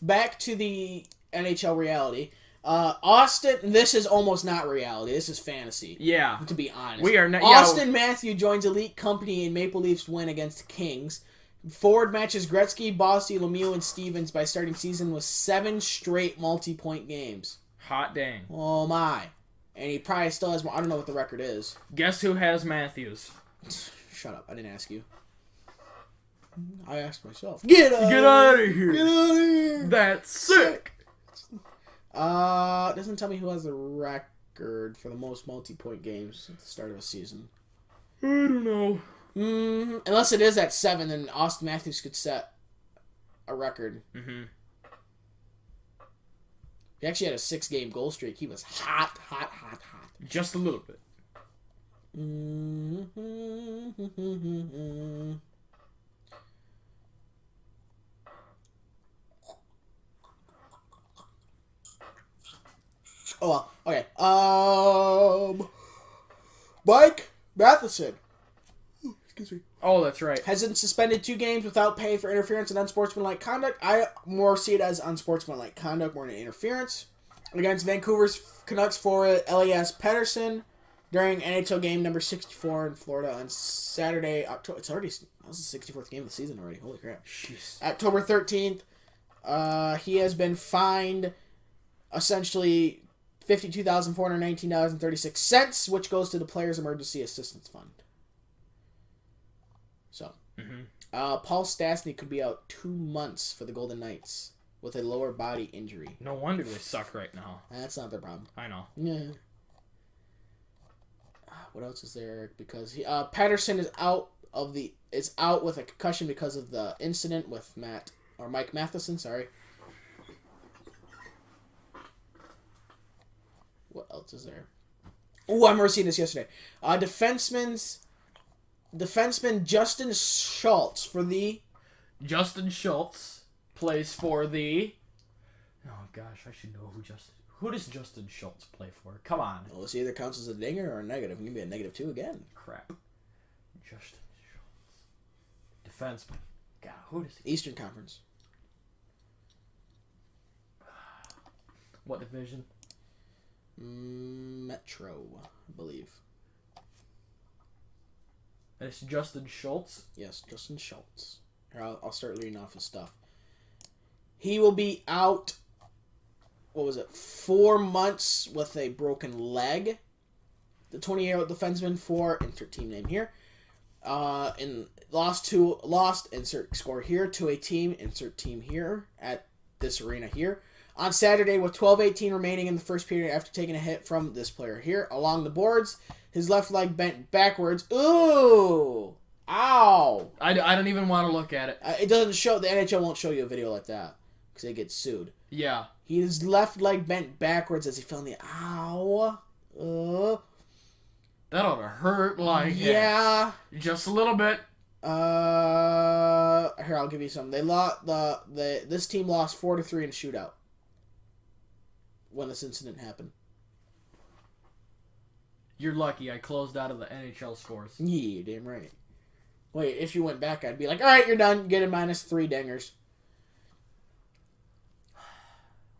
back to the NHL reality. Austin, this is almost not reality. This is fantasy. Yeah. To be honest. We are not. Austin Matthew joins elite company in Maple Leafs win against the Kings. Ford matches Gretzky, Bossy, Lemieux, and Stevens by starting season with 7 straight multi-point games. Hot dang. Oh my. And he probably still has more. I don't know what the record is. Guess who has Matthews? Shut up. I didn't ask you. I asked myself. Get out of here. Get out of here. That's sick. Doesn't tell me who has the record for the most multi-point games at the start of a season. I don't know. Unless it is at 7, then Austin Matthews could set a record. Mm-hmm. He actually had a 6-game goal streak. He was hot. Just a little bit. Oh, well. Okay. Mike Matheson. Excuse me. Oh, that's right. Has been suspended 2 games without pay for interference and unsportsmanlike conduct. I more see it as unsportsmanlike conduct more than interference. Against Vancouver's Canucks forward Elias Pettersson during NHL game number 64 in Florida on Saturday, October. That was the 64th game of the season already. Holy crap. Jeez. October 13th. He has been fined essentially $52,419.36, which goes to the Players Emergency Assistance Fund. So, Paul Stastny could be out 2 months for the Golden Knights with a lower body injury. No wonder they suck right now. That's not their problem. I know. Yeah. What else is there? Because Patterson is out with a concussion because of the incident with Mike Matheson. Sorry. What else is there? Oh, I remember seeing this yesterday. Defenseman Justin Schultz for the... Justin Schultz plays for the... Oh, gosh, I should know who does Justin Schultz play for? Come on. Well, this either counts as a dinger or a negative. It can be a -2 again. Crap. Justin Schultz. Defenseman. God, who does he... Eastern Conference. What division? Metro, I believe. It's Justin Schultz? Yes, Justin Schultz. Here, I'll start reading off his stuff. He will be out, 4 months with a broken leg. The 20-year-old defenseman for, insert team name here, lost, insert score here, to a team, insert team here, at this arena here. On Saturday, with 12:18 remaining in the first period after taking a hit from this player here. Along the boards, his left leg bent backwards. Ooh! Ow! I don't even want to look at it. It doesn't show, the NHL won't show you a video like that, because they get sued. Yeah. His left leg bent backwards as he fell in the... Ow! That ought to hurt like yeah. Just a little bit. Here, I'll give you some. They lost, this team lost 4-3 in a shootout when this incident happened. You're lucky I closed out of the NHL scores. Yeah, damn right. Wait, if you went back, I'd be like, alright, you're done. Get a -3 dingers.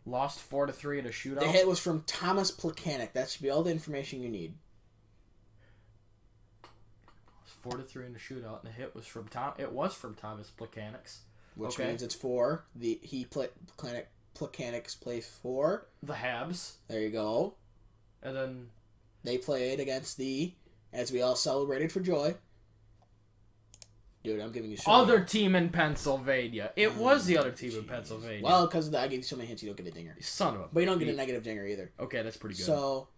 Lost 4-3 in a shootout? The hit was from Thomas Plekanec. That should be all the information you need. 4-3 in the shootout, and the hit was from Thomas Plekanec's. Which means it's for Plekanec's play for the Habs. There you go. And then they played against as we all celebrated for joy. Dude, I'm giving you so other team in Pennsylvania. It was the other team in Pennsylvania. Well, because I gave you so many hints, you don't get a dinger. Son of a... But you don't get a negative dinger either. Okay, that's pretty good. So,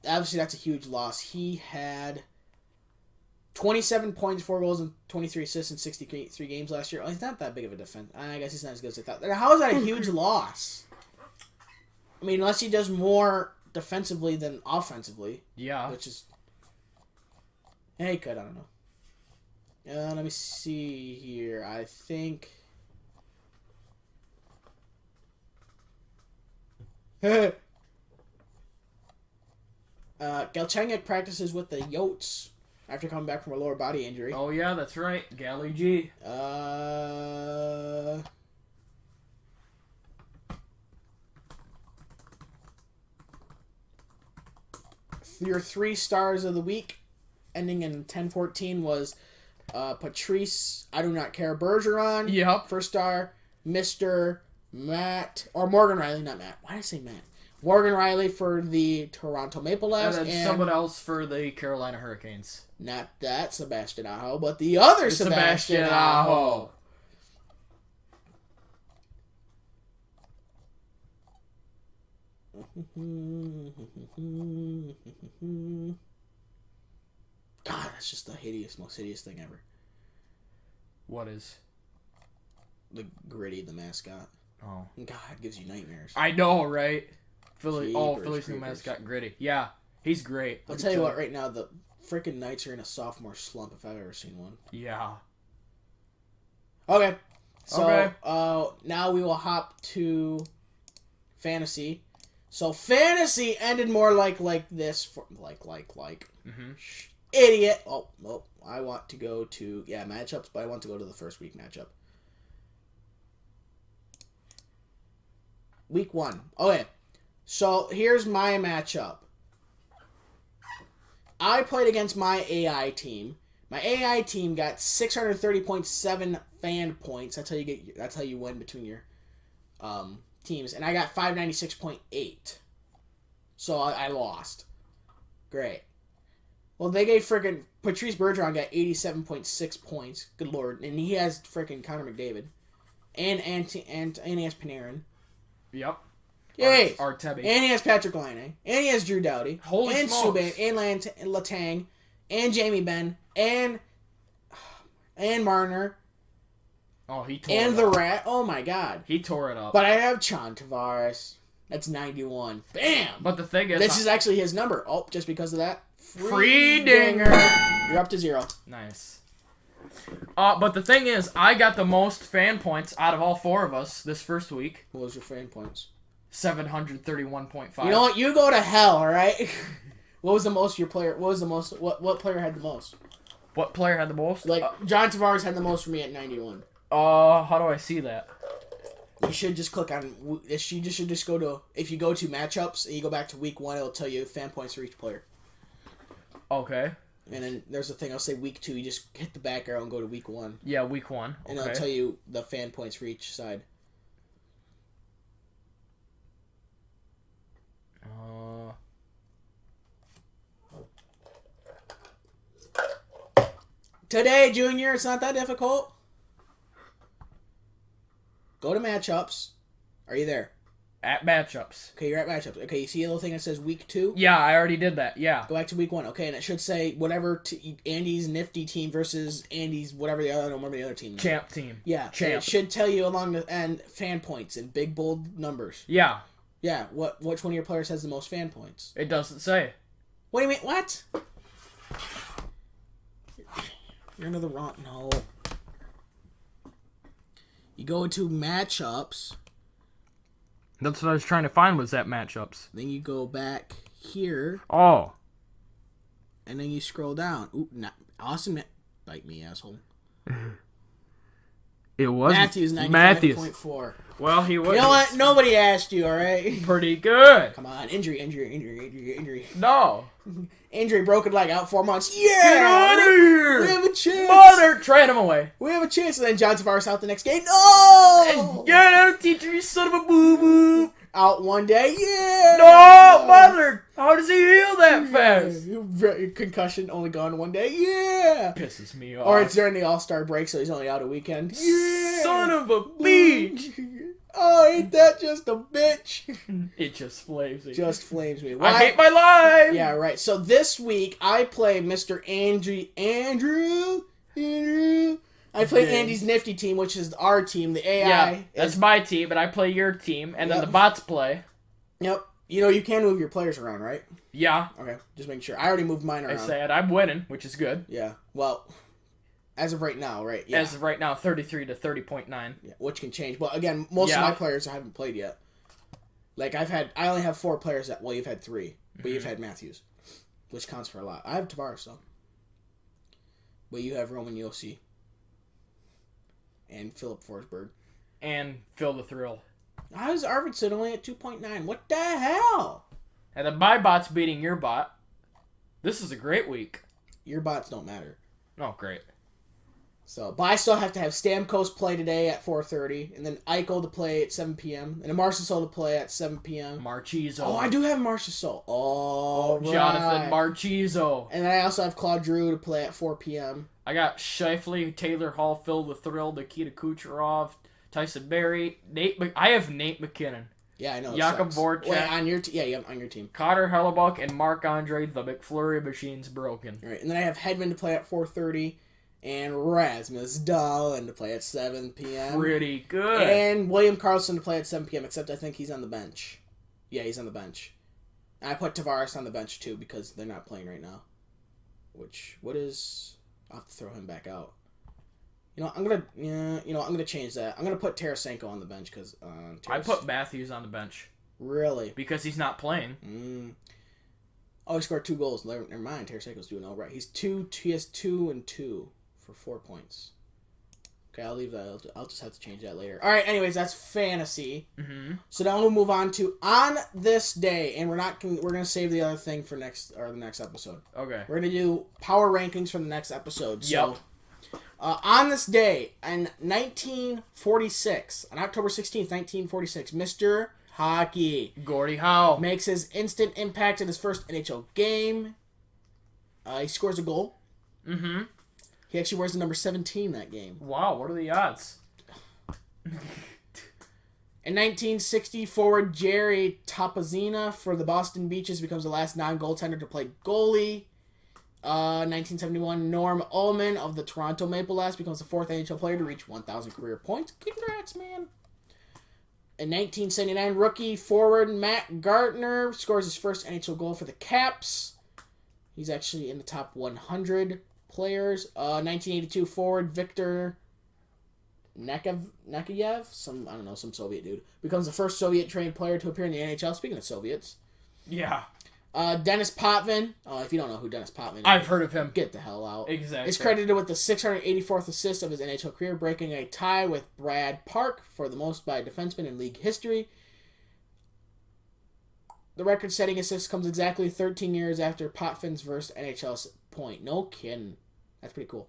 obviously that's a huge loss. He had 27 points, 4 goals, and 23 assists in 63 games last year. Oh, he's not that big of a defense. I guess he's not as good as I thought. How is that a huge loss? I mean, unless he does more defensively than offensively. Yeah. Which is... Hey, I don't know. Let me see here. I think... Galchenyuk practices with the Yotes after coming back from a lower body injury. Oh, yeah, that's right. Gally G. Your 3 stars of the week, ending in 10-14, was Patrice, I do not care, Bergeron. Yep. First star. Mr. Matt, or Morgan Riley, not Matt. Why did I say Matt? Morgan Riley for the Toronto Maple Leafs. And then someone else for the Carolina Hurricanes. Not that Sebastian Aho, but the other Sebastian Aho. God, that's just the most hideous thing ever. What is? The Gritty, the mascot. Oh. God, it gives you nightmares. I know, right? Philly's Jeepers new creepers. mascot, Gritty. Yeah, he's great. I'll tell you what, right now, the freaking Knights are in a sophomore slump if I've ever seen one. Yeah. Okay. So, now we will hop to fantasy. So, fantasy ended more like this. Mm-hmm. Idiot. Oh, I want to go to, matchups, but I want to go to the first week matchup. Week 1. Okay. So, here's my matchup. I played against my AI team. My AI team got 630.7 fan points. That's how you win between your teams. And I got 596.8. So I lost. Great. Well, they gave freaking Patrice Bergeron got 87.6 points. Good lord. And he has freaking Connor McDavid. And he has Panarin. Yep. Yay! Artemi. And he has Patrick Laine. And he has Drew Doughty. Holy and smokes. Subban. And Letang. And Jamie Benn. And Marner. Oh, he tore And it the up. Rat. Oh my god. He tore it up. But I have John Tavares. That's 91. Bam! But the thing is... This is actually his number. Oh, just because of that. Free dinger. You're up to 0. Nice. But the thing is, I got the most fan points out of all 4 of us this first week. What was your fan points? 731.5. You know what? You go to hell, alright? What was the most your player... What player had the most? What player had the most? John Tavares had the most for me at 91. How do I see that? You should just click on... You should just go to... If you go to matchups and you go back to week 1, it'll tell you fan points for each player. Okay. And then there's a thing, I'll say week 2, you just hit the back arrow and go to week 1. Yeah, week 1. Okay. And it'll tell you the fan points for each side. Today, Junior, it's not that difficult. Go to matchups. Are you there? At matchups. Okay, you're at matchups. Okay, you see a little thing that says week 2? Yeah, I already did that. Yeah. Go back to week 1. Okay, and it should say whatever Andy's nifty team versus Andy's whatever the other, I don't remember the other team. Champ team. Yeah. Champ. It should tell you along the end fan points in big bold numbers. Yeah. Yeah. Which one of your players has the most fan points? It doesn't say. What do you mean? What? You're into the wrong. No. You go to matchups. That's what I was trying to find, was that matchups. Then you go back here. Oh. And then you scroll down. Ooh, Austin, bite me, asshole. It was Matthews, 95.4. Well, he was. You know what? Nobody asked you, alright? Pretty good. Come on. Injury. No. Injury, broken leg, out 4 months. Yeah! Get out of here! We have a chance! Mother, trade him away. We have a chance. And then John Tavares out the next game. No! Get out, teacher, you son of a boo-boo. Out one day. Yeah! No, mother. How does he heal that fast? Concussion, only gone one day. Yeah! Pisses me off. Or it's during the All-Star break, so he's only out a weekend. Yeah! Son of a bitch. Oh, ain't that just a bitch? It just flames me. Just flames me. I hate my life. Yeah, right. So this week, I play Mr. Andrew. I play Andy's nifty team, which is our team, the AI. Yeah, that's my team, and I play your team, and then the bots play. Yep. You know, you can move your players around, right? Yeah. Okay, just making sure. I already moved mine around. I said I'm winning, which is good. Yeah. Well, as of right now, right? Yeah. As of right now, 33 to 30.9. Yeah, which can change. But again, most of my players I haven't played yet. Like, I only have 4 players that, well, you've had 3. But you've had Matthews, which counts for a lot. I have Tavares, though. But you have Roman Yossi. And Philip Forsberg. And Phil the Thrill. How is Arvidsson only at 2.9? What the hell? And then my bot's beating your bot. This is a great week. Your bots don't matter. Oh, great. So, but I still have to have Stamkos play today at 4:30, and then Eichel to play at 7 p.m., and Marchessault to play at 7 p.m. Marchessault. Oh, I do have Marchessault. Oh, Jonathan Marchessault. And then I also have Claude Giroux to play at 4 p.m. I got Scheifele, Taylor Hall, Phil the Thrill, Nikita Kucherov, Tyson Berry, I have Nate McKinnon. Yeah, I know. Jakub Voracek. Wait, on your on your team. Carter Hellebuck and Marc-Andre, the McFlurry machine's broken. All right, and then I have Hedman to play at 4:30. And Rasmus Dahlin to play at 7 p.m. Pretty good. And William Karlsson to play at 7 p.m., except I think he's on the bench. Yeah, he's on the bench. And I put Tavares on the bench, too, because they're not playing right now. I'll have to throw him back out. I'm gonna change that. I'm gonna put Tarasenko on the bench, because... I put Matthews on the bench. Really? Because he's not playing. Oh, he scored 2 goals. Never mind, Tarasenko's doing all right. He has 2 and 2. For 4 points. Okay, I'll leave that. I'll just have to change that later. All right. Anyways, that's fantasy. Mm-hmm. So now we'll move on to on this day, and we're gonna save the other thing for the next episode. Okay. We're gonna do power rankings for the next episode. So, yep. On this day in 1946, on October 16th, 1946, Mr. Hockey Gordie Howe makes his instant impact in his first NHL game. He scores a goal. Mm-hmm. He actually wears the number 17 that game. Wow, what are the odds? In 1960, forward Jerry Topazina for the Boston Beaches becomes the last non-goaltender to play goalie. 1971, Norm Ullman of the Toronto Maple Leafs becomes the 4th NHL player to reach 1,000 career points. Congrats, man. In 1979, rookie forward Matt Gartner scores his first NHL goal for the Caps. He's actually in the top 100 players. 1982 forward Victor Nakayev, some Soviet dude, becomes the first Soviet-trained player to appear in the NHL. Speaking of Soviets. Yeah. Dennis Potvin. If you don't know who Dennis Potvin is, I've heard of him. Get the hell out. Exactly. Is credited with the 684th assist of his NHL career, breaking a tie with Brad Park for the most by a defenseman in league history. The record-setting assist comes exactly 13 years after Potvin's first NHL point. No kidding. That's pretty cool.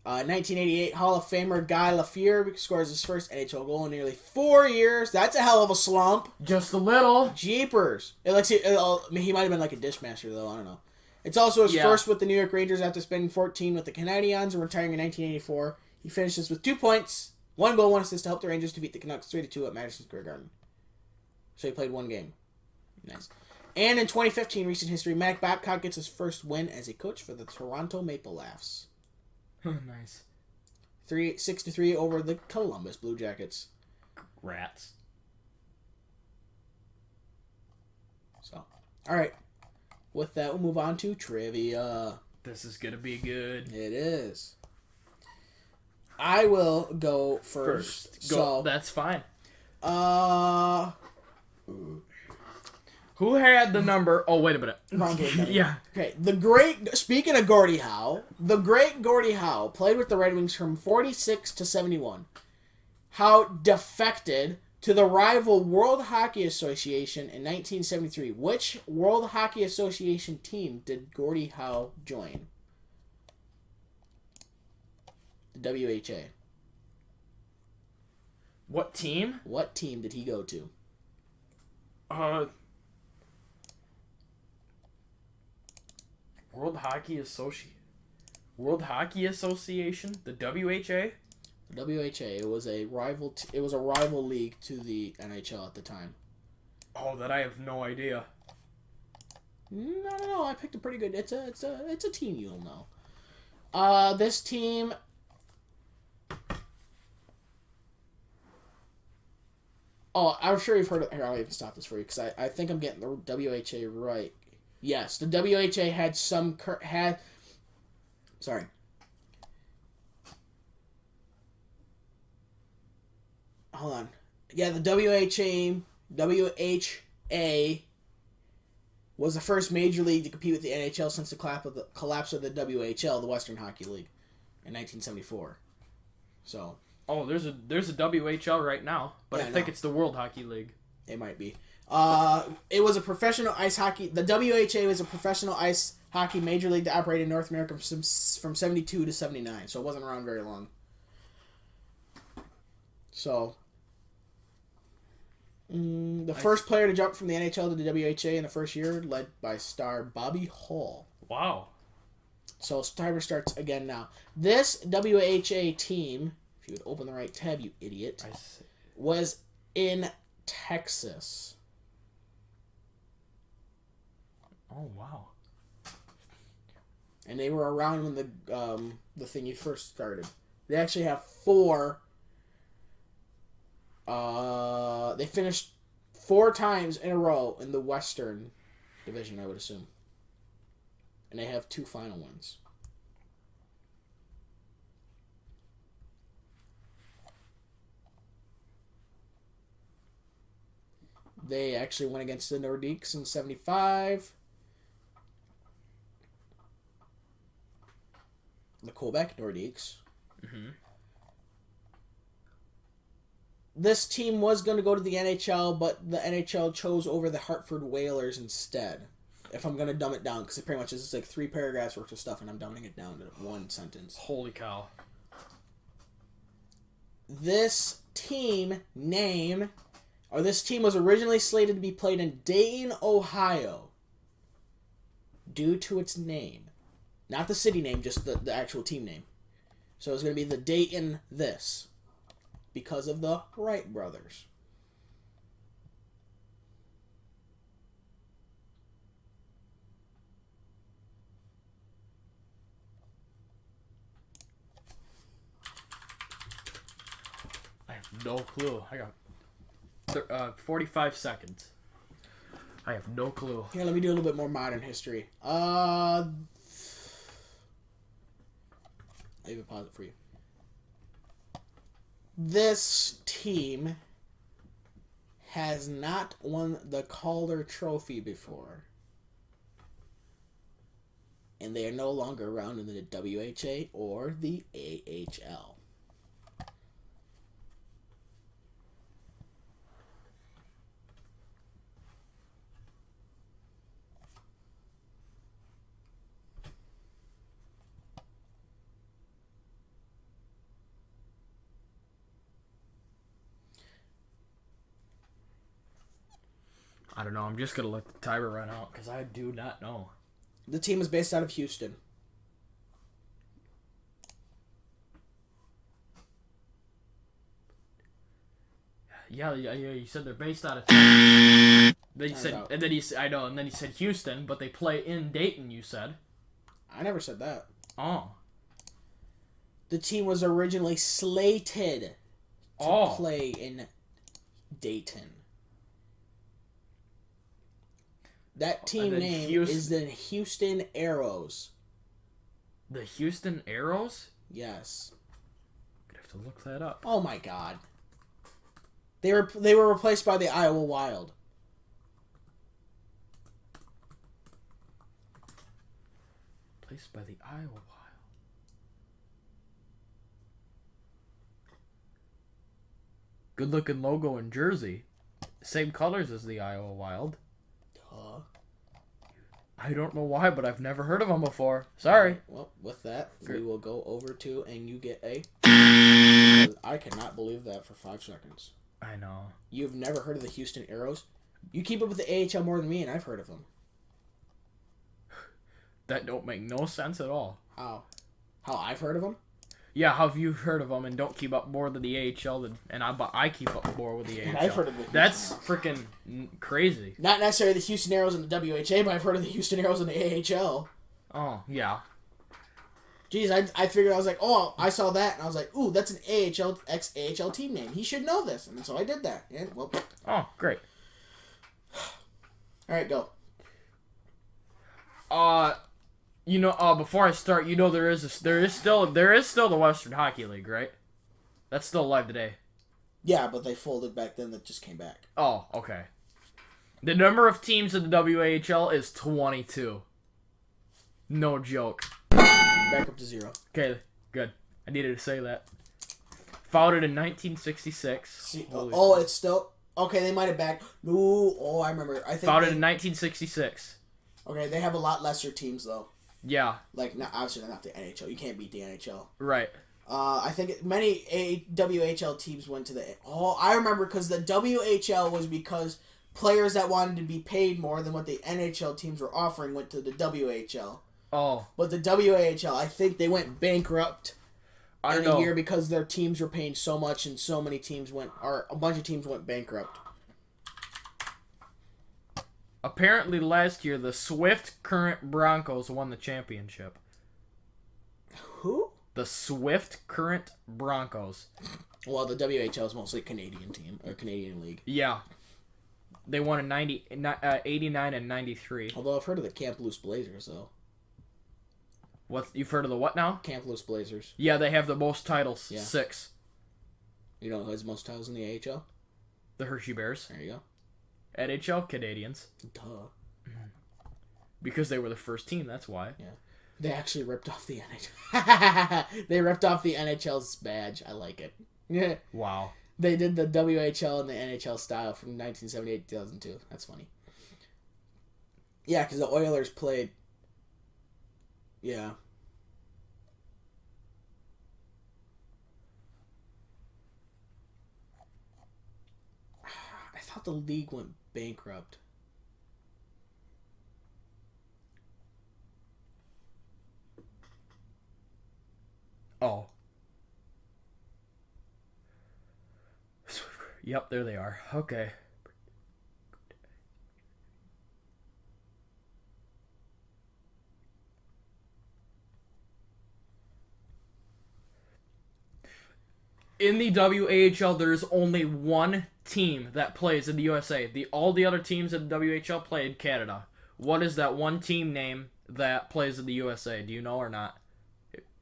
1988 Hall of Famer Guy Lafleur scores his first NHL goal in nearly 4 years. That's a hell of a slump. Just a little. Jeepers. He might have been like a dishmaster, though. I don't know. It's also his first with the New York Rangers after spending 14 with the Canadiens and retiring in 1984. He finishes with 2 points, 1 goal, 1 assist to help the Rangers defeat the Canucks 3-2 at Madison Square Garden. So he played 1 game. Nice. And in 2015, recent history, Mac Babcock gets his first win as a coach for the Toronto Maple Leafs. Nice. 6-3 over the Columbus Blue Jackets. Rats. So, all right. With that, we'll move on to trivia. This is gonna be good. It is. I will go first. Go. That's fine. Who had the number? Oh, wait a minute. Wrong game. Yeah. Okay. Speaking of Gordie Howe, the great Gordie Howe played with the Red Wings from 46 to 71. Howe defected to the rival World Hockey Association in 1973. Which World Hockey Association team did Gordie Howe join? The WHA. What team? What team did he go to? World Hockey Association, the WHA. The WHA. It was a rival. It was a rival league to the NHL at the time. Oh, that I have no idea. No. I picked a pretty good. It's a team you'll know. This team. Oh, I'm sure you've heard of... Here, I'll even stop this for you, because I think I'm getting the WHA right. Yes, the WHA had some... Sorry. Hold on. Yeah, the WHA was the first major league to compete with the NHL since the collapse of the WHL, the Western Hockey League, in 1974. So... Oh, there's a WHL right now, but yeah, I think it's the World Hockey League. It might be. It was a professional ice hockey... The WHA was a professional ice hockey major league to operate in North America from 72 to 79, so it wasn't around very long. So, the first player to jump from the NHL to the WHA in the first year, led by star Bobby Hull. Wow. So, timer starts again now. This WHA team, if you would open the right tab, you idiot, was in Texas. Oh, wow. And they were around when the thing you first started. They actually have 4. They finished 4 times in a row in the Western Division, I would assume. And they have 2 final ones. They actually went against the Nordiques in 75. The Quebec Nordiques. Mm-hmm. This team was going to go to the NHL, but the NHL chose over the Hartford Whalers instead. If I'm going to dumb it down, because it pretty much is like 3 paragraphs worth of stuff, and I'm dumbing it down to 1 sentence. Holy cow. This team was originally slated to be played in Dayton, Ohio, due to its name. Not the city name, just the actual team name. So it's going to be the Dayton this. Because of the Wright brothers. I have no clue. I got 45 seconds. I have no clue. Here, let me do a little bit more modern history. I even pause it for you. This team has not won the Calder Trophy before. And they are no longer around in the WHA or the AHL. I don't know. I'm just going to let the timer run out because I do not know. The team is based out of Houston. Yeah, you said they're based out of Then you said, out. and then you said Houston, but they play in Dayton, you said. I never said that. Oh. The team was originally slated to play in Dayton. That team name is the Houston Aeros. The Houston Aeros? Yes. I'm gonna have to look that up. Oh my god. They were replaced by the Iowa Wild. Replaced by the Iowa Wild. Good looking logo and jersey. Same colors as the Iowa Wild. I don't know why, but I've never heard of them before. Sorry. Well, with that, we will go over to, and you get a... I cannot believe that for 5 seconds. I know. You've never heard of the Houston Aeros? You keep up with the AHL more than me, and I've heard of them. That don't make no sense at all. How? How I've heard of them? Yeah, how have you heard of them and don't keep up more than the AHL, and I keep up more with the AHL. I've heard of it. That's freaking crazy. Not necessarily the Houston Aeros and the WHA, but I've heard of the Houston Aeros and the AHL. Oh, yeah. Jeez, I figured, I was like, oh, I saw that, and I was like, ooh, that's an ex-AHL team name. He should know this. And so I did that. And, well. Oh, great. Alright, go. Before I start, there is still the Western Hockey League, right? That's still alive today. Yeah, but they folded back then. That just came back. Oh, okay. The number of teams in the WAHL is 22. No joke. Back up to 0. Okay, good. I needed to say that. Founded in 1966. See, it's still... Okay, they might have backed... No, I remember. I think Founded in 1966. Okay, they have a lot lesser teams though. Yeah. Like, obviously not the NHL. You can't beat the NHL. Right. I think many WHL teams went to the... Oh, I remember because the WHL was because players that wanted to be paid more than what the NHL teams were offering went to the WHL. Oh. But the WHL, I think they went bankrupt in a know. year because their teams were paying so much and so many teams a bunch of teams went bankrupt. Apparently last year, the Swift Current Broncos won the championship. Who? The Swift Current Broncos. Well, the WHL is mostly a Canadian team, or Canadian league. Yeah. They won in 89 and 93. Although I've heard of the Kamloops Blazers, though. You've heard of the what now? Kamloops Blazers. Yeah, they have the most titles. Yeah. 6. You know who has the most titles in the AHL? The Hershey Bears. There you go. NHL Canadians. Duh. Because they were the first team, that's why. Yeah. They actually ripped off the NHL. They ripped off the NHL's badge. I like it. Yeah. Wow. They did the WHL and the NHL style from 1978 to 2002. That's funny. Yeah, because the Oilers played... Yeah. I thought the league went bankrupt. Oh. Yep, there they are. Okay. In the WAHL, there's only one team that plays in the USA. All the other teams in the WHL play in Canada. What is that one team name that plays in the USA? Do you know or not?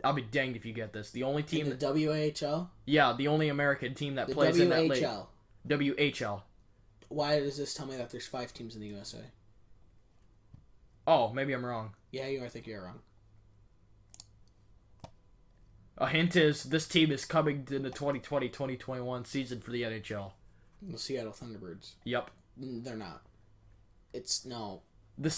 I'll be danged if you get this. The only team... In the WHL? Yeah, the only American team that plays in that league. WHL. Why does this tell me that there's 5 teams in the USA? Oh, maybe I'm wrong. Yeah, I think you're wrong. A hint is this team is coming in the 2020-2021 season for the NHL. The Seattle Thunderbirds. Yep. They're not. It's no. That's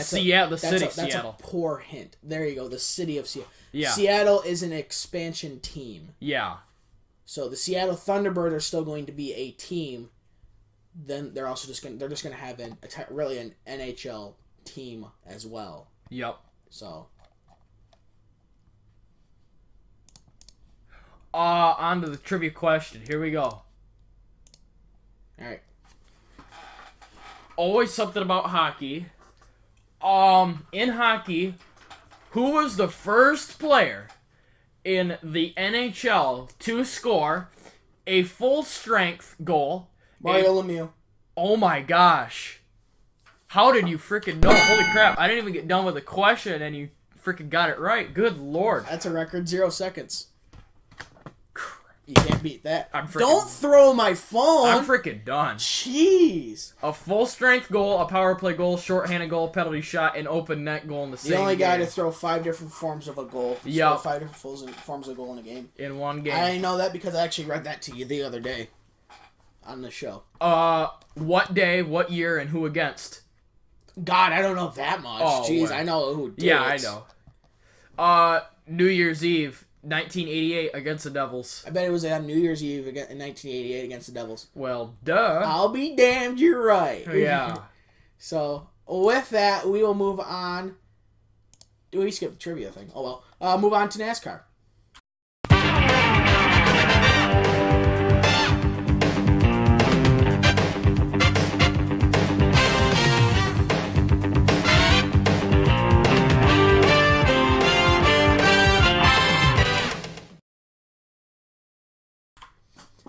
Seattle. Seattle. That's a poor hint. There you go. The city of Seattle. Yeah. Seattle is an expansion team. Yeah. So the Seattle Thunderbirds are still going to be a team. Then they're also just gonna have an NHL team as well. Yep. So. On to the trivia question. Here we go. Alright. Always something about hockey. In hockey, who was the first player in the NHL to score a full-strength goal? Mario Lemieux. Oh my gosh. How did you freaking know? Holy crap, I didn't even get done with the question and you freaking got it right. Good lord. That's a record 0 seconds. You can't beat that. Don't throw my phone. I'm freaking done. Jeez. A full-strength goal, a power play goal, shorthanded goal, penalty shot, and open net goal in the same game. The only guy to throw 5 different forms of a goal. Yeah. 5 different forms of goal in a game. In one game. I know that because I actually read that to you the other day on the show. What day, what year, and who against? God, I don't know that much. Oh, jeez, well. I know who did Yeah, it. I know. New Year's Eve, 1988 against the Devils. I bet it was on New Year's Eve in 1988 against the Devils. Well, duh. I'll be damned, you're right. Yeah. So, with that, we will move on. We skipped the trivia thing. Oh well. Move on to NASCAR.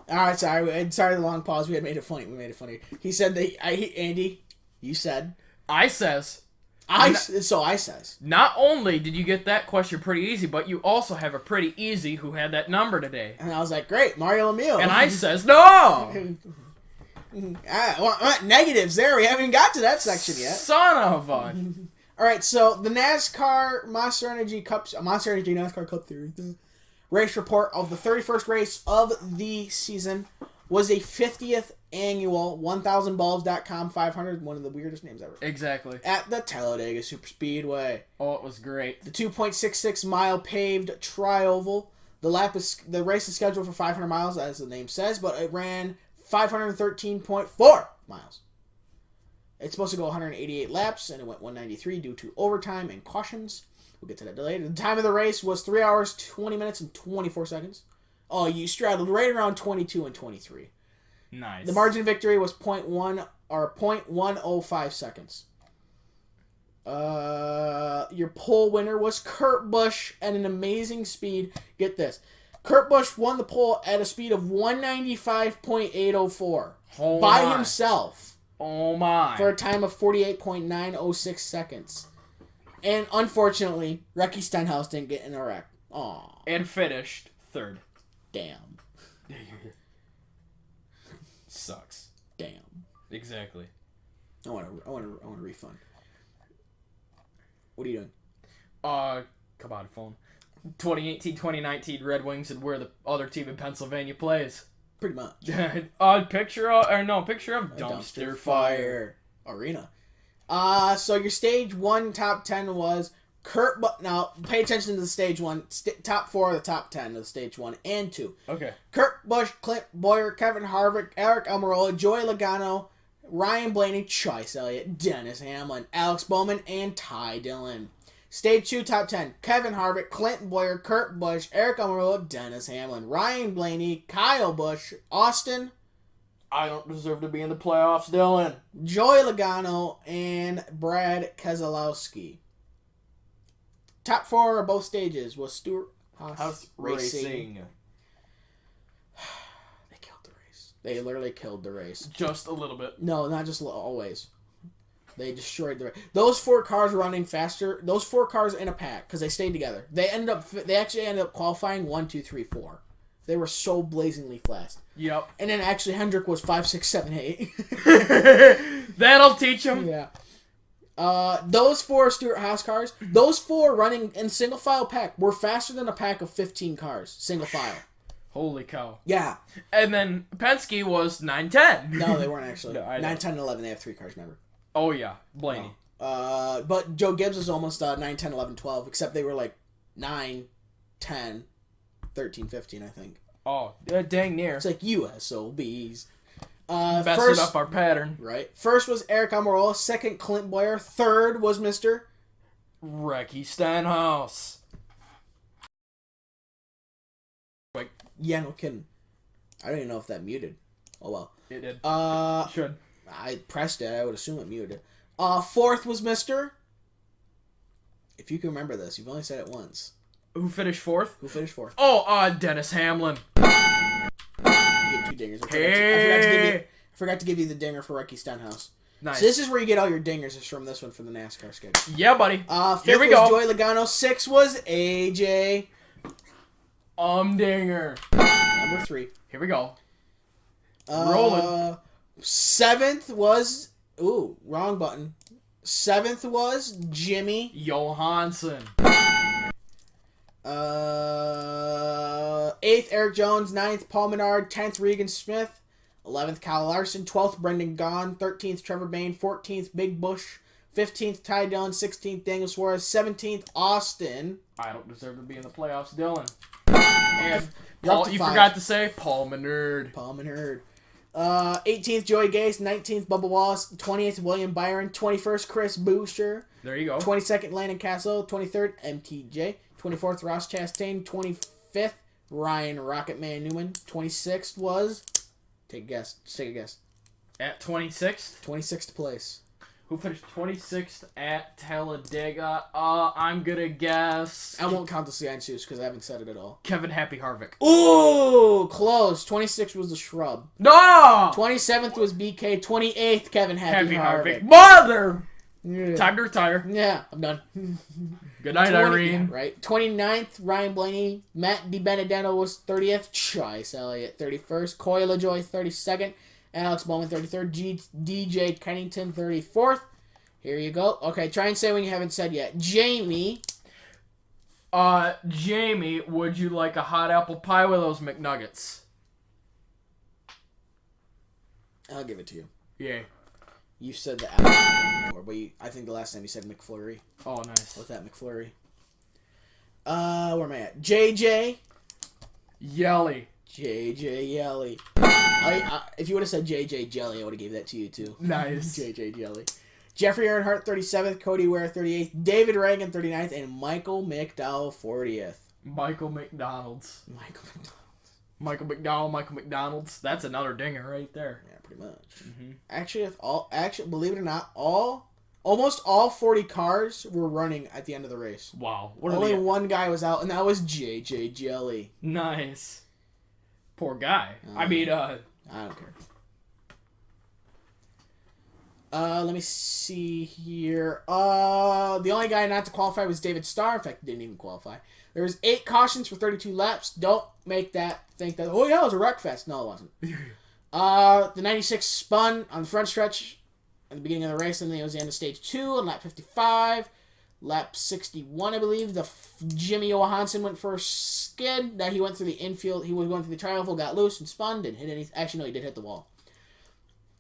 All right, sorry the long pause. We made it funny. He said that Andy, you said I says. I says. Not only did you get that question pretty easy, but you also have a pretty easy who had that number today. And I was like, great, Mario Lemieux. And I says no. Negatives there. We haven't even got to that section yet. Son of a. All right, so the NASCAR Monster Energy NASCAR Cup Series race report of the 31st race of the season was a 50th annual 1000bulbs.com 500, one of the weirdest names ever. Exactly. At the Talladega Superspeedway. Oh, it was great. The 2.66 mile paved tri-oval. The race is scheduled for 500 miles, as the name says, but it ran 513.4 miles. It's supposed to go 188 laps, and it went 193 due to overtime and cautions. We'll get to that later. The time of the race was 3 hours, 20 minutes, and 24 seconds. Oh, you straddled right around 22 and 23. Nice. The margin of victory was 0.105 seconds. Your pole winner was Kurt Busch at an amazing speed. Get this. Kurt Busch won the pole at a speed of 195.804 by himself. Oh my. For a time of 48.906 seconds. And unfortunately, Ricky Stenhouse didn't get in a wreck. Aw. And finished third. Damn. Sucks. Damn. Exactly. I want a refund. What are you doing? Come on, phone. 2018-2019 Red Wings and where the other team in Pennsylvania plays. Pretty much. Picture of dumpster fire arena. So your stage 1 top 10 was now pay attention to the stage 1, top 4 of the top 10 of the stage 1 and 2. Okay. Kurt Busch, Clint Boyer, Kevin Harvick, Eric Almirola, Joey Logano, Ryan Blaney, Chase Elliott, Dennis Hamlin, Alex Bowman, and Ty Dillon. Stage 2 top 10. Kevin Harvick, Clint Boyer, Kurt Busch, Eric Almirola, Dennis Hamlin, Ryan Blaney, Kyle Busch, Austin. I don't deserve to be in the playoffs, Dylan. Joey Logano, and Brad Keselowski. Top 4 of both stages was Stewart Haas Racing. They killed the race. They literally killed the race. Just a little bit. No, not just always. They destroyed the race. Those 4 cars were running faster. Those 4 cars in a pack because they stayed together. They actually ended up qualifying 1, 2, 3, 4. They were so blazingly fast. Yep. And then actually Hendrick was 5, 6, 7, 8. That'll teach him. Yeah. Those 4 Stewart Haas cars, those 4 running in single file pack were faster than a pack of 15 cars, single file. Holy cow. Yeah. And then Penske was 9-10. No, they weren't actually. No, 9, 10, 11, they have 3 cars, remember? Oh, yeah. Blaney. But Joe Gibbs was almost 9, 10, 11, 12, except they were like 9, 10, 13, 15, I think. Oh, dang near. It's like USOBs. Messing up our pattern. Right. First was Eric Almirola. Second, Clint Boyer. Third was Mr. Ricky Stenhouse. Wait. Yeah, no kidding. I don't even know if that muted. Oh, well. It did. Should. I pressed it. I would assume it muted. Fourth was Mr. If you can remember this, you've only said it once. Who finished fourth? Oh, Dennis Hamlin. You get 2 dingers. I forgot to give you the dinger for Ricky Stenhouse. Nice. So this is where you get all your dingers is from this one for the NASCAR schedule. Yeah, buddy. Fifth Here we was go. Joey Logano. 6 was AJ. Dinger. Number 3. Here we go. Rolling. 7th was... Ooh, wrong button. 7th was Jimmy Johansson. 8th, Eric Jones. 9th, Paul Menard. 10th, Regan Smith. 11th, Kyle Larson. 12th, Brendan Gaughan. 13th, Trevor Bayne. 14th, Big Bush. 15th, Ty Dillon. 16th, Daniel Suarez. 17th, Austin. I don't deserve to be in the playoffs, Dylan. And You forgot to say Paul Menard. 18th, Joey Gase. 19th, Bubba Wallace. 20th, William Byron. 21st, Chris Buescher. There you go. 22nd, Landon Castle. 23rd, MTJ. 24th, Ross Chastain. 25th, Ryan Rocketman Newman. 26th was... Take a guess. Just take a guess. At 26th? 26th place. Who finished 26th at Talladega? I'm gonna guess... I won't count the CN2s because I haven't said it at all. Kevin Happy Harvick. Ooh! Close. 26th was the Shrub. No! 27th was BK. 28th, Kevin Happy Harvick. Mother! Yeah. Time to retire. Yeah, I'm done. Good night, Irene. Yeah, right. 29th, Ryan Blaney. Matt DiBenedetto was 30th. Chase Elliott, 31st. Coy LaJoy, 32nd. Alex Bowman, 33rd. DJ Kennington, 34th. Here you go. Okay, try and say when you haven't said yet. Jamie. Jamie, would you like a hot apple pie with those McNuggets? I'll give it to you. Yeah. You said the Apple before, but I think the last time you said McFlurry. Oh, nice. With that McFlurry. Where am I at? JJ Yelly. JJ Yelly. If you would have said JJ Jelly, I would have gave that to you too. Nice. JJ Jelly. Jeffrey Earnhardt 37th, Cody Ware 38th, David Reagan 39th, and Michael McDowell 40th. Michael McDonald's. Michael McDonald's. That's another dinger right there. Yeah, pretty much. Mm-hmm. Actually, believe it or not, almost all 40 cars were running at the end of the race. Wow. Only one guy was out, and that was JJ Jelly. Nice. Poor guy. I don't care. Let me see here. The only guy not to qualify was David Starr. In fact, he didn't even qualify. There was 8 cautions for 32 laps. Don't think that, oh yeah, it was a wreck fest. No, it wasn't. The 96 spun on the front stretch at the beginning of the race, and then it was the end of stage 2 on lap 55. Lap 61, I believe, Jimmy Johansson went for a skid. That he went through the infield. He was going through the triangle, got loose and spun. Didn't hit anything. Actually, no, he did hit the wall.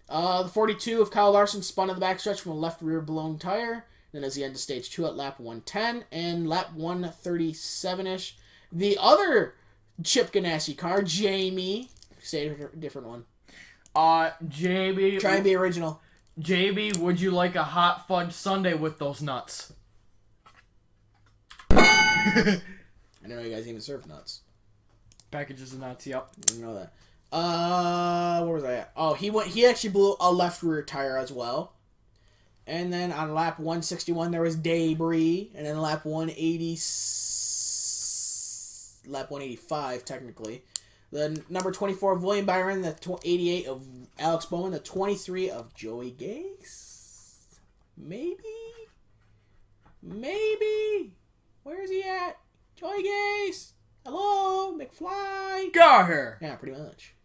The 42 of Kyle Larson spun on the backstretch from a left rear blown tire. Then as the end of stage 2 at lap 110 and lap 137-ish. The other Chip Ganassi car, Jamie. Say a different one. JB. Try and be original. JB, would you like a hot fudge sundae with those nuts? I didn't know you guys even serve nuts. Packages of nuts, yep. Didn't know that. Where was I at? Oh, he actually blew a left rear tire as well. And then on lap 161 there was debris, and then lap 185 technically. The number 24 of William Byron, the 88 of Alex Bowman, the 23 of Joey Gase. Maybe. Where is he at? Joey Gase. Hello, McFly. Got her. Yeah, pretty much.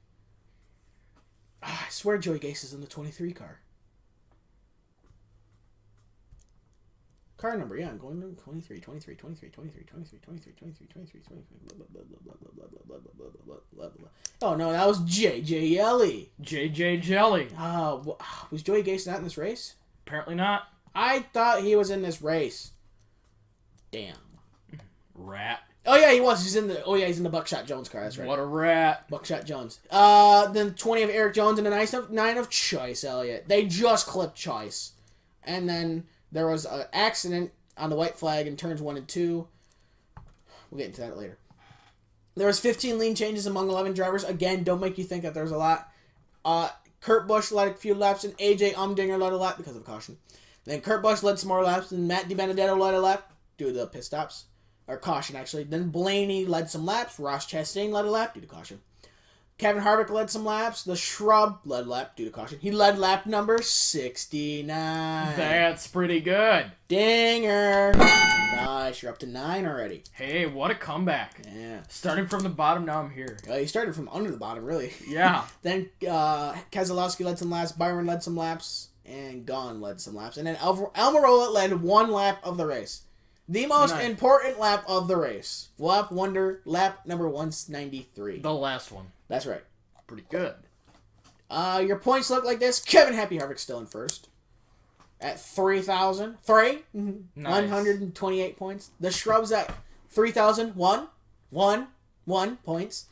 I swear Joey Gase is in the 23 car. Car number, yeah, I'm going to 23. Oh, no, that was JJ Jelly. JJ Jelly. Was Joey Gase not in this race? Apparently not. I thought he was in this race. Damn. Rat. Oh, yeah, he was. He's in the Buckshot Jones car. That's right. What a rat. Buckshot Jones. Then 20 of Eric Jones and a 9 of Chase Elliott. They just clipped Chase. And then there was an accident on the white flag in turns 1 and 2. We'll get into that later. There was 15 lean changes among 11 drivers. Again, don't make you think that there's a lot. Kurt Busch led a few laps, and AJ Umdinger led a lap because of caution. Then Kurt Busch led some more laps, and Matt DiBenedetto led a lap due to the pit stops. Or caution, actually. Then Blaney led some laps. Ross Chastain led a lap due to caution. Kevin Harvick led some laps. The Shrub led a lap due to caution. He led lap number 69. That's pretty good. Dinger. Nice. You're up to 9 already. Hey, what a comeback. Yeah. Starting from the bottom, now I'm here. You started from under the bottom, really. Yeah. Then Keselowski led some laps. Byron led some laps. And Gunn led some laps. And then Almirola led 1 lap of the race. The most important lap of the race. Lap number 193. The last one. That's right. Pretty good. Your points look like this. Kevin Happy Harvick still in first. At 3,003. Nice. 128 points. The Shrub's at 3,001. 1 points.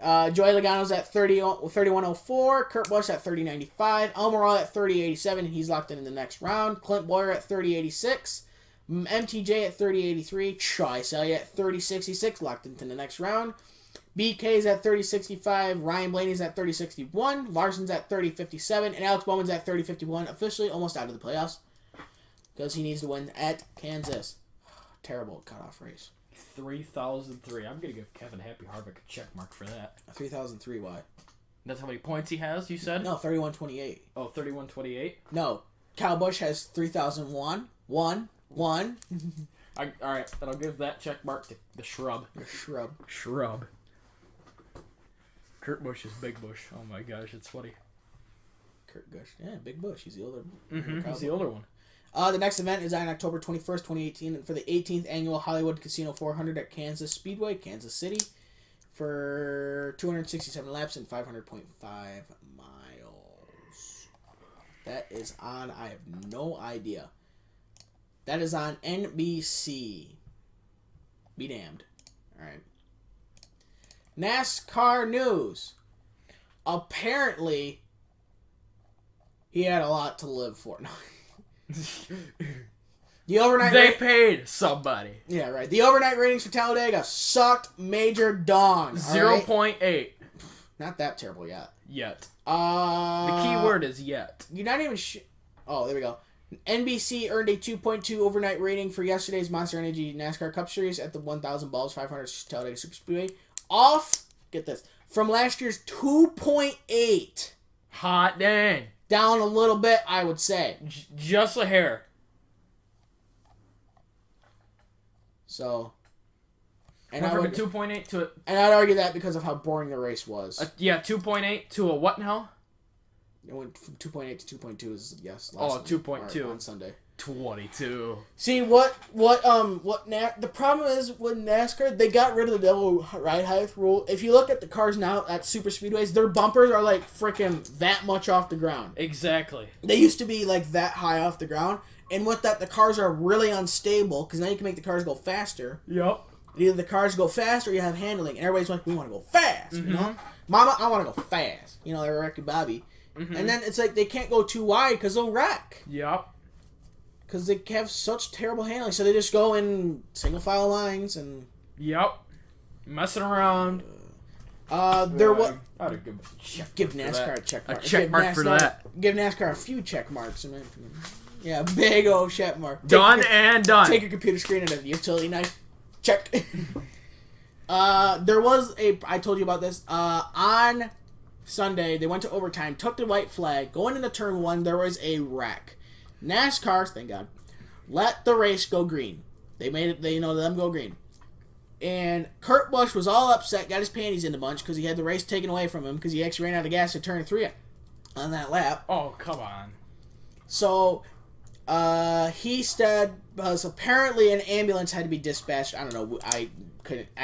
Joey Logano's at 3104. Kurt Busch at 3095. Almirola at 3087. He's locked in the next round. Clint Boyer at 3086. MTJ at 3083. Chase Elliott at 3066. Locked into the next round. BK's at 3065. Ryan Blaney's at 3061. Larson's at 3057. And Alex Bowman's at 3051. Officially almost out of the playoffs. Because he needs to win at Kansas. Terrible cutoff race. 3,003. I'm going to give Kevin Happy Harvick a check mark for that. 3,003, why? That's how many points he has, you said? No, 3128. Oh, 3128? No. Kyle Busch has 3,001. 1. Alright, then I'll give that check mark to the Shrub. The Shrub. Shrub. Kurt Busch is Big Bush. Oh my gosh, it's funny. Kurt Busch. Yeah, Big Bush. He's the older He's the older one. The next event is on October 21st, 2018, for the 18th annual Hollywood Casino 400 at Kansas Speedway, Kansas City, for 267 laps and 500.5 miles. that is on? I have no idea. That is on NBC. Be damned. All right. NASCAR news. Apparently, he had a lot to live for. No. The overnight they paid somebody. Yeah, right. The overnight ratings for Talladega sucked major dong. 0.8. Not that terrible yet. Yet. The key word is yet. You're not even oh, there we go. NBC earned a 2.2 overnight rating for yesterday's Monster Energy NASCAR Cup Series at the 1,000 Bulbs 500 Talladega Superspeedway. Off, get this, from last year's 2.8. Hot dang. Down a little bit, I would say. Just a hair. So, and from a 2.8 to a... And I'd argue that because of how boring the race was. Yeah, 2.8 to a what now? It went from 2.8 to 2.2 is yes. 2.2 on Sunday. 22. See the problem is with NASCAR, they got rid of the double ride height rule. If you look at the cars now at super speedways, their bumpers are like freaking that much off the ground. Exactly. They used to be like that high off the ground, and with that, the cars are really unstable because now you can make the cars go faster. Yep. Either the cars go fast or you have handling, and everybody's like, we want to go fast, you know? Mama, I want to go fast. You know, they're Ricky Bobby. And then it's like they can't go too wide because they'll wreck. Yep. Because they have such terrible handling, so they just go in single file lines and. Yep. Messing around. There was. Give NASCAR a check mark. A check mark for that. Give NASCAR a few check marks. Yeah, big old check mark. Done and done. Take your computer screen and a utility knife. Check. There was I told you about this. On Sunday, they went to overtime, took the white flag. Going into turn 1, there was a wreck. NASCAR, thank God, let the race go green. They made it, let them go green. And Kurt Busch was all upset, got his panties in a bunch because he had the race taken away from him because he actually ran out of gas at turn 3 on that lap. Oh, come on. So, he said, because apparently an ambulance had to be dispatched. I don't know, I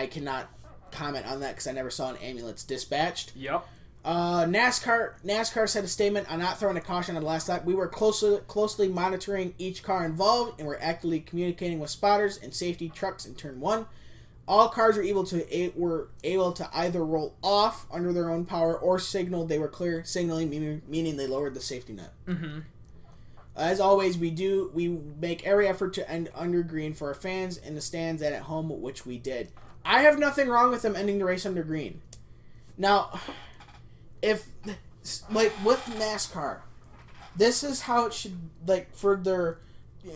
cannot comment on that because I never saw an ambulance dispatched. Yep. NASCAR said a statement on not throwing a caution on the last lap. We were closely monitoring each car involved and were actively communicating with spotters and safety trucks in turn 1. All cars were able to either roll off under their own power or signal they were clear, signaling meaning they lowered the safety net. Mm-hmm. As always, we make every effort to end under green for our fans in the stands and at home, which we did. I have nothing wrong with them ending the race under green. Now, if, like, with NASCAR, this is how it should, like, for their,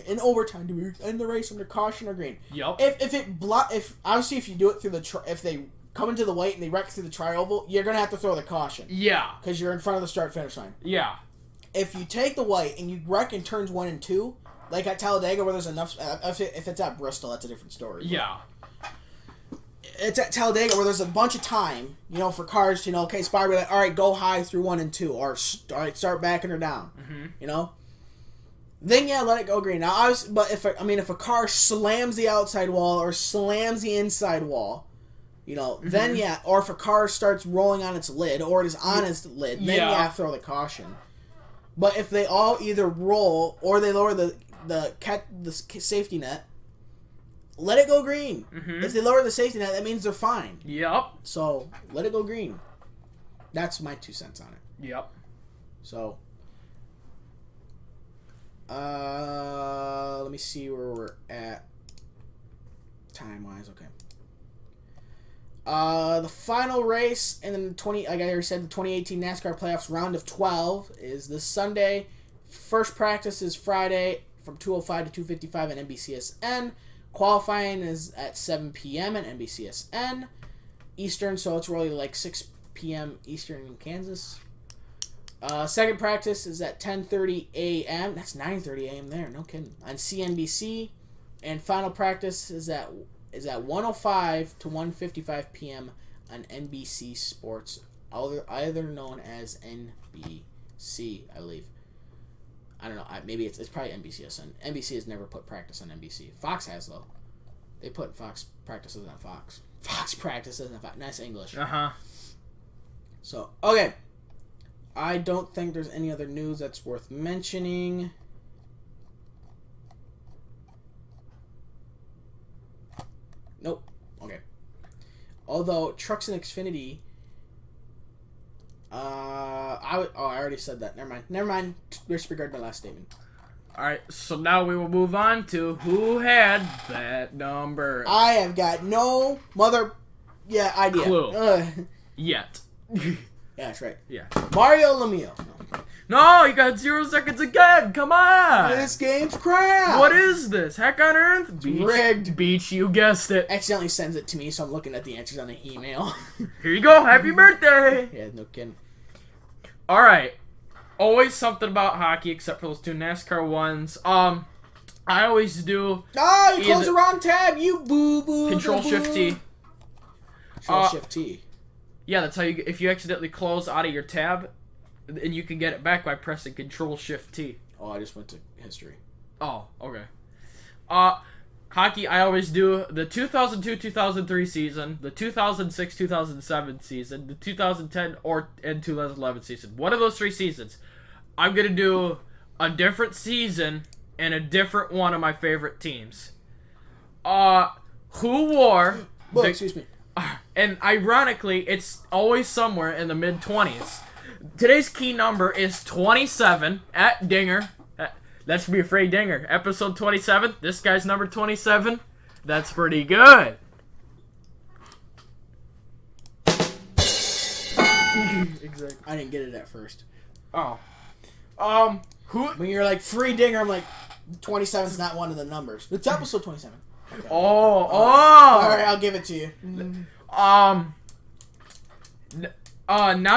in overtime, do we end the race under caution or green? Yep. If obviously if you do it through if they come into the white and they wreck through the tri-oval, you're going to have to throw the caution. Yeah. Because you're in front of the start-finish line. Yeah. If you take the white and you wreck in turns 1 and 2, like at Talladega where there's enough, if it's at Bristol, that's a different story. Yeah. It's at Talladega where there's a bunch of time, for cars to, okay, spot, like, all right, go high through 1 and 2, or all right, start backing her down, Then, yeah, let it go green. Now, but if a car slams the outside wall or slams the inside wall, then yeah, or if a car starts rolling on its lid or it is on its lid, then yeah, throw the caution. But if they all either roll or they lower the safety net, let it go green. Mm-hmm. If they lower the safety net, that means they're fine. Yep. So, let it go green. That's my 2 cents on it. Yep. So, let me see where we're at time-wise. Okay. The final race in the 2018 NASCAR playoffs round of 12 is this Sunday. First practice is Friday from 2:05 to 2:55 at NBCSN. Qualifying is at 7 p.m. at NBCSN Eastern, so it's really like 6 p.m. Eastern in Kansas. Second practice is at 10:30 a.m. That's 9:30 a.m. there, no kidding. On CNBC, and final practice is at 1:05 to 1:55 p.m. on NBC Sports, either known as NBC, I believe. I don't know. Maybe it's probably NBCSN. NBC has never put practice on NBC. Fox has, though. They put Fox practices on Fox. Fox practices on Fox. Nice English. Uh-huh. So, okay. I don't think there's any other news that's worth mentioning. Nope. Okay. Although Trucks and Xfinity, I already said that. Never mind. Disregard my last statement. All right. So now we will move on to who had that number. I have got no idea. Clue. Yet. Yeah, that's right. Yeah. Mario Lemieux. No, you got 0 seconds again. Come on. This game's crap. What is this? Heck on earth? Beach. Rigged. Beach, you guessed it. Accidentally sends it to me, so I'm looking at the answers on the email. Here you go. Happy birthday. Yeah, no kidding. All right. Always something about hockey, except for those 2 NASCAR ones. I always do. Oh, you closed the wrong tab. You boo. Control Shift T. Control Shift T. Yeah, that's how you. If you accidentally close out of your tab, and you can get it back by pressing Control Shift T. Oh, I just went to history. Oh, okay. Hockey, I always do the 2002-2003 season, the 2006-2007 season, the 2010 and 2011 season. One of those 3 seasons, I'm gonna do a different season and a different one of my favorite teams. Who wore? Excuse me. And ironically, it's always somewhere in the mid-20s. Today's key number is 27 at Dinger. That should be a free Dinger. Episode 27. This guy's number 27. That's pretty good. Exactly. I didn't get it at first. Oh. Who? When you're like free Dinger, I'm like 27 is not one of the numbers. It's episode 27. Okay. Oh. All right, I'll give it to you. Not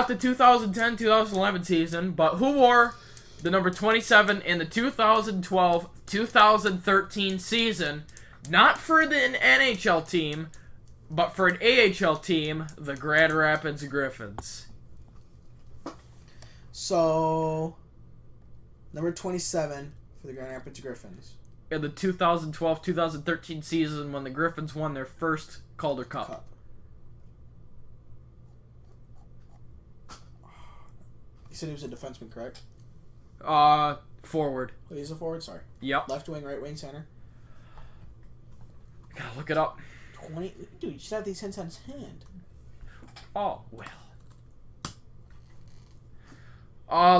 the 2010-2011 season, but who wore the number 27 in the 2012-2013 season? Not for an NHL team, but for an AHL team, the Grand Rapids Griffins. So, number 27 for the Grand Rapids Griffins. In the 2012-2013 season when the Griffins won their first Calder Cup. You said he was a defenseman, correct? Forward. Oh, he's a forward, sorry. Yep. Left wing, right wing, center. Gotta look it up. 20. Dude, you should have these hints on his hand. Oh, well.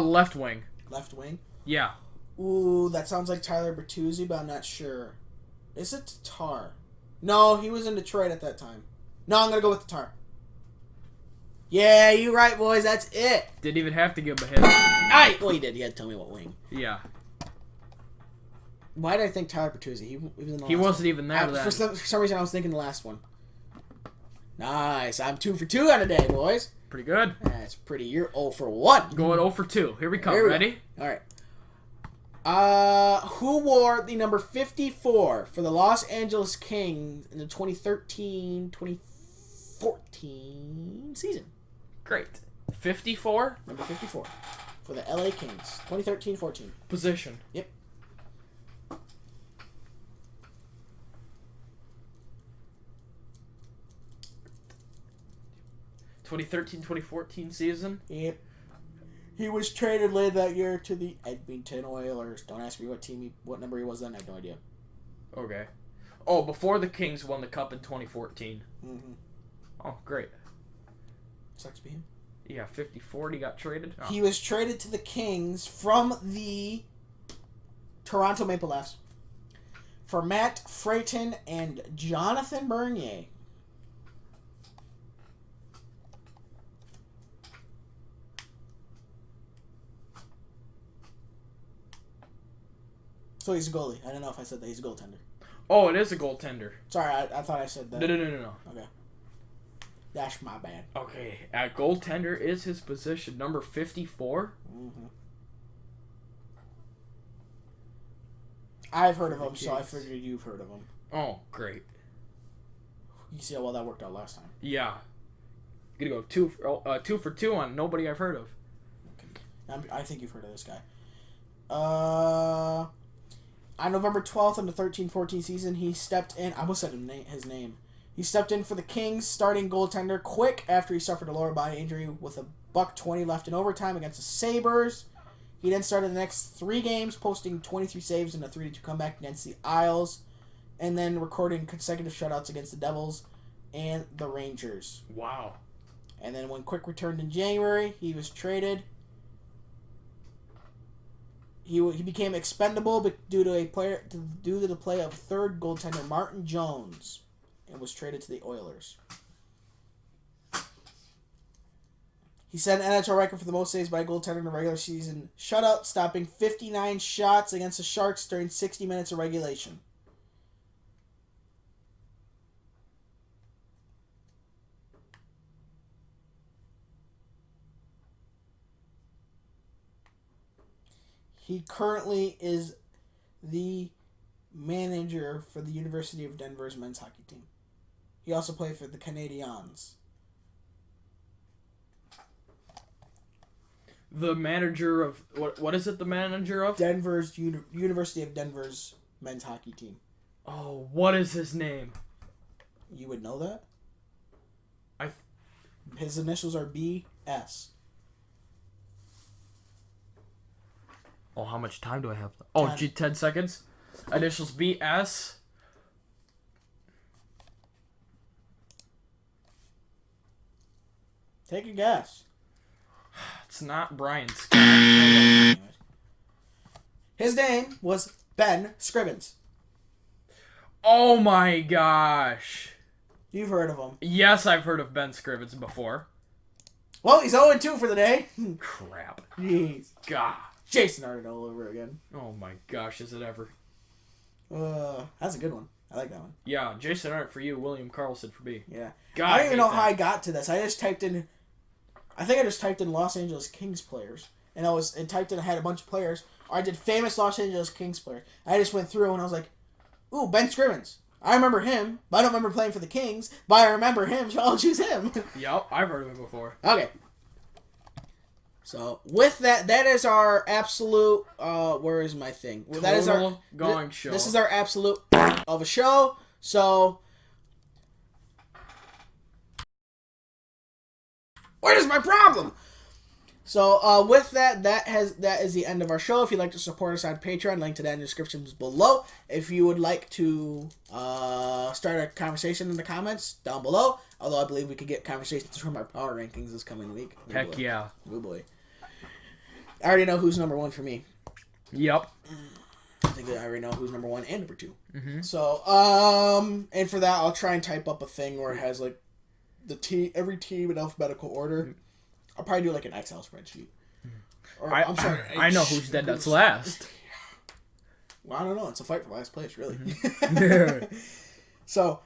Left wing. Left wing? Yeah. Ooh, that sounds like Tyler Bertuzzi, but I'm not sure. Is it Tatar? No, he was in Detroit at that time. No, I'm going to go with Tatar. Yeah, you right, boys. That's it. Didn't even have to give him a hint. Well, he did. He had to tell me what wing. Yeah. Why did I think Tyler Bertuzzi? He was in the last He wasn't one. even there then. For some reason, I was thinking the last one. Nice. I'm 2 for 2 on a day, boys. Pretty good. That's pretty. You're 0 for 1. Going 0 for 2. Here we come. Ready? Go. All right. Who wore the number 54 for the Los Angeles Kings in the 2013-2014 season? Great. 54? Number 54 for the LA Kings, 2013-14. Position. Yep. (2013-2014) season. Yep. He was traded late that year to the Edmonton Oilers. Don't ask me what number he was then. I have no idea. Okay. Oh, before the Kings won the Cup in 2014. Mm-hmm. Oh, great. Sucks to be him. Yeah, 54. He got traded. Oh. He was traded to the Kings from the Toronto Maple Leafs for Matt Freighton and Jonathan Bernier. So he's a goalie. I don't know if I said that. He's a goaltender. Oh, it is a goaltender. Sorry, I thought I said that. No. Okay. That's my bad. Okay, goaltender is his position. Number 54? Mm-hmm. I've heard of him, so I figured you've heard of him. Oh, great. You see how well that worked out last time. Yeah. Gonna go 2 for 2 on nobody I've heard of. Okay. I think you've heard of this guy. On November 12th in the 13-14 season, he stepped in. I almost said his name. He stepped in for the Kings starting goaltender quick after he suffered a lower body injury with a $120 left in overtime against the Sabres. He then started the next 3 games, posting 23 saves in a 3-2 comeback against the Isles, and then recording consecutive shutouts against the Devils and the Rangers. Wow. And then when Quick returned in January, he was traded. He became expendable due to the play of third goaltender Martin Jones, and was traded to the Oilers. He set an NHL record for the most saves by a goaltender in the regular season shutout, stopping 59 shots against the Sharks during 60 minutes of regulation. He currently is the manager for the University of Denver's men's hockey team. He also played for the Canadiens. The manager of what is it? The manager of University of Denver's men's hockey team. Oh, what is his name? You would know that. His initials are BS. Oh, how much time do I have? Oh, 10 seconds. Initials BS. Take a guess. It's not Brian Scott. His name was Ben Scrivens. Oh my gosh. You've heard of him. Yes, I've heard of Ben Scrivens before. Well, he's 0-2 for the day. Crap. Jeez. God. Jason Arnott all over again. Oh my gosh, is it ever? That's a good one. I like that one. Yeah, Jason Arnott for you, William Karlsson for me. Yeah. God, I don't even know how I got to this. I think I just typed in Los Angeles Kings players. And I had a bunch of players. Or I did famous Los Angeles Kings players. I just went through and I was like, ooh, Ben Scrivens. I remember him, but I don't remember playing for the Kings. But I remember him, so I'll choose him. Yep, I've heard of him before. Okay. So, with that is our absolute, where is my thing? Well, that is our going show. This is our absolute of a show. So, what is my problem? So, with that is the end of our show. If you'd like to support us on Patreon, link to that in the description below. If you would like to start a conversation in the comments down below, although I believe we could get conversations from our power rankings this coming week. Heck yeah. Oh boy. I already know who's number 1 for me. Yep. I think I already know who's number 1 and number 2. Mm-hmm. So, and for that, I'll try and type up a thing where it has like every team in alphabetical order. Mm-hmm. I'll probably do like an Excel spreadsheet. Or, I'm sorry. I know who's dead that's last. Well, I don't know. It's a fight for last place, really. Mm-hmm. So,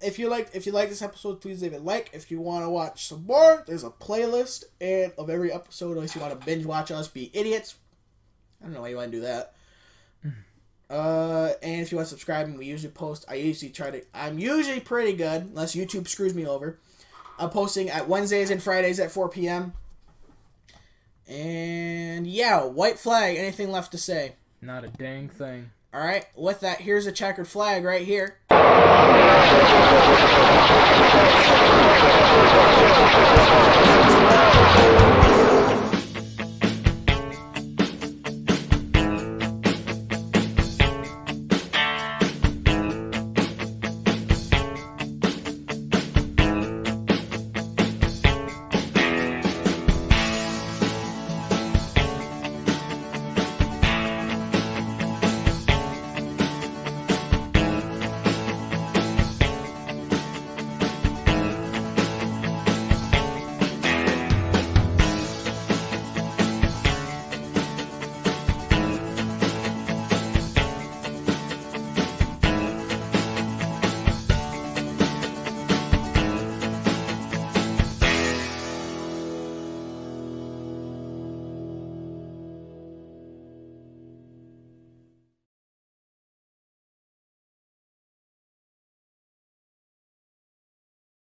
if you like this episode, please leave a like. If you want to watch some more, there's a playlist of every episode. Unless you want to binge watch us be idiots, I don't know why you want to do that. And if you want to subscribe, and we usually post. I'm usually pretty good, unless YouTube screws me over. I'm posting at Wednesdays and Fridays at 4 p.m. And yeah, white flag. Anything left to say? Not a dang thing. All right. With that, here's a checkered flag right here.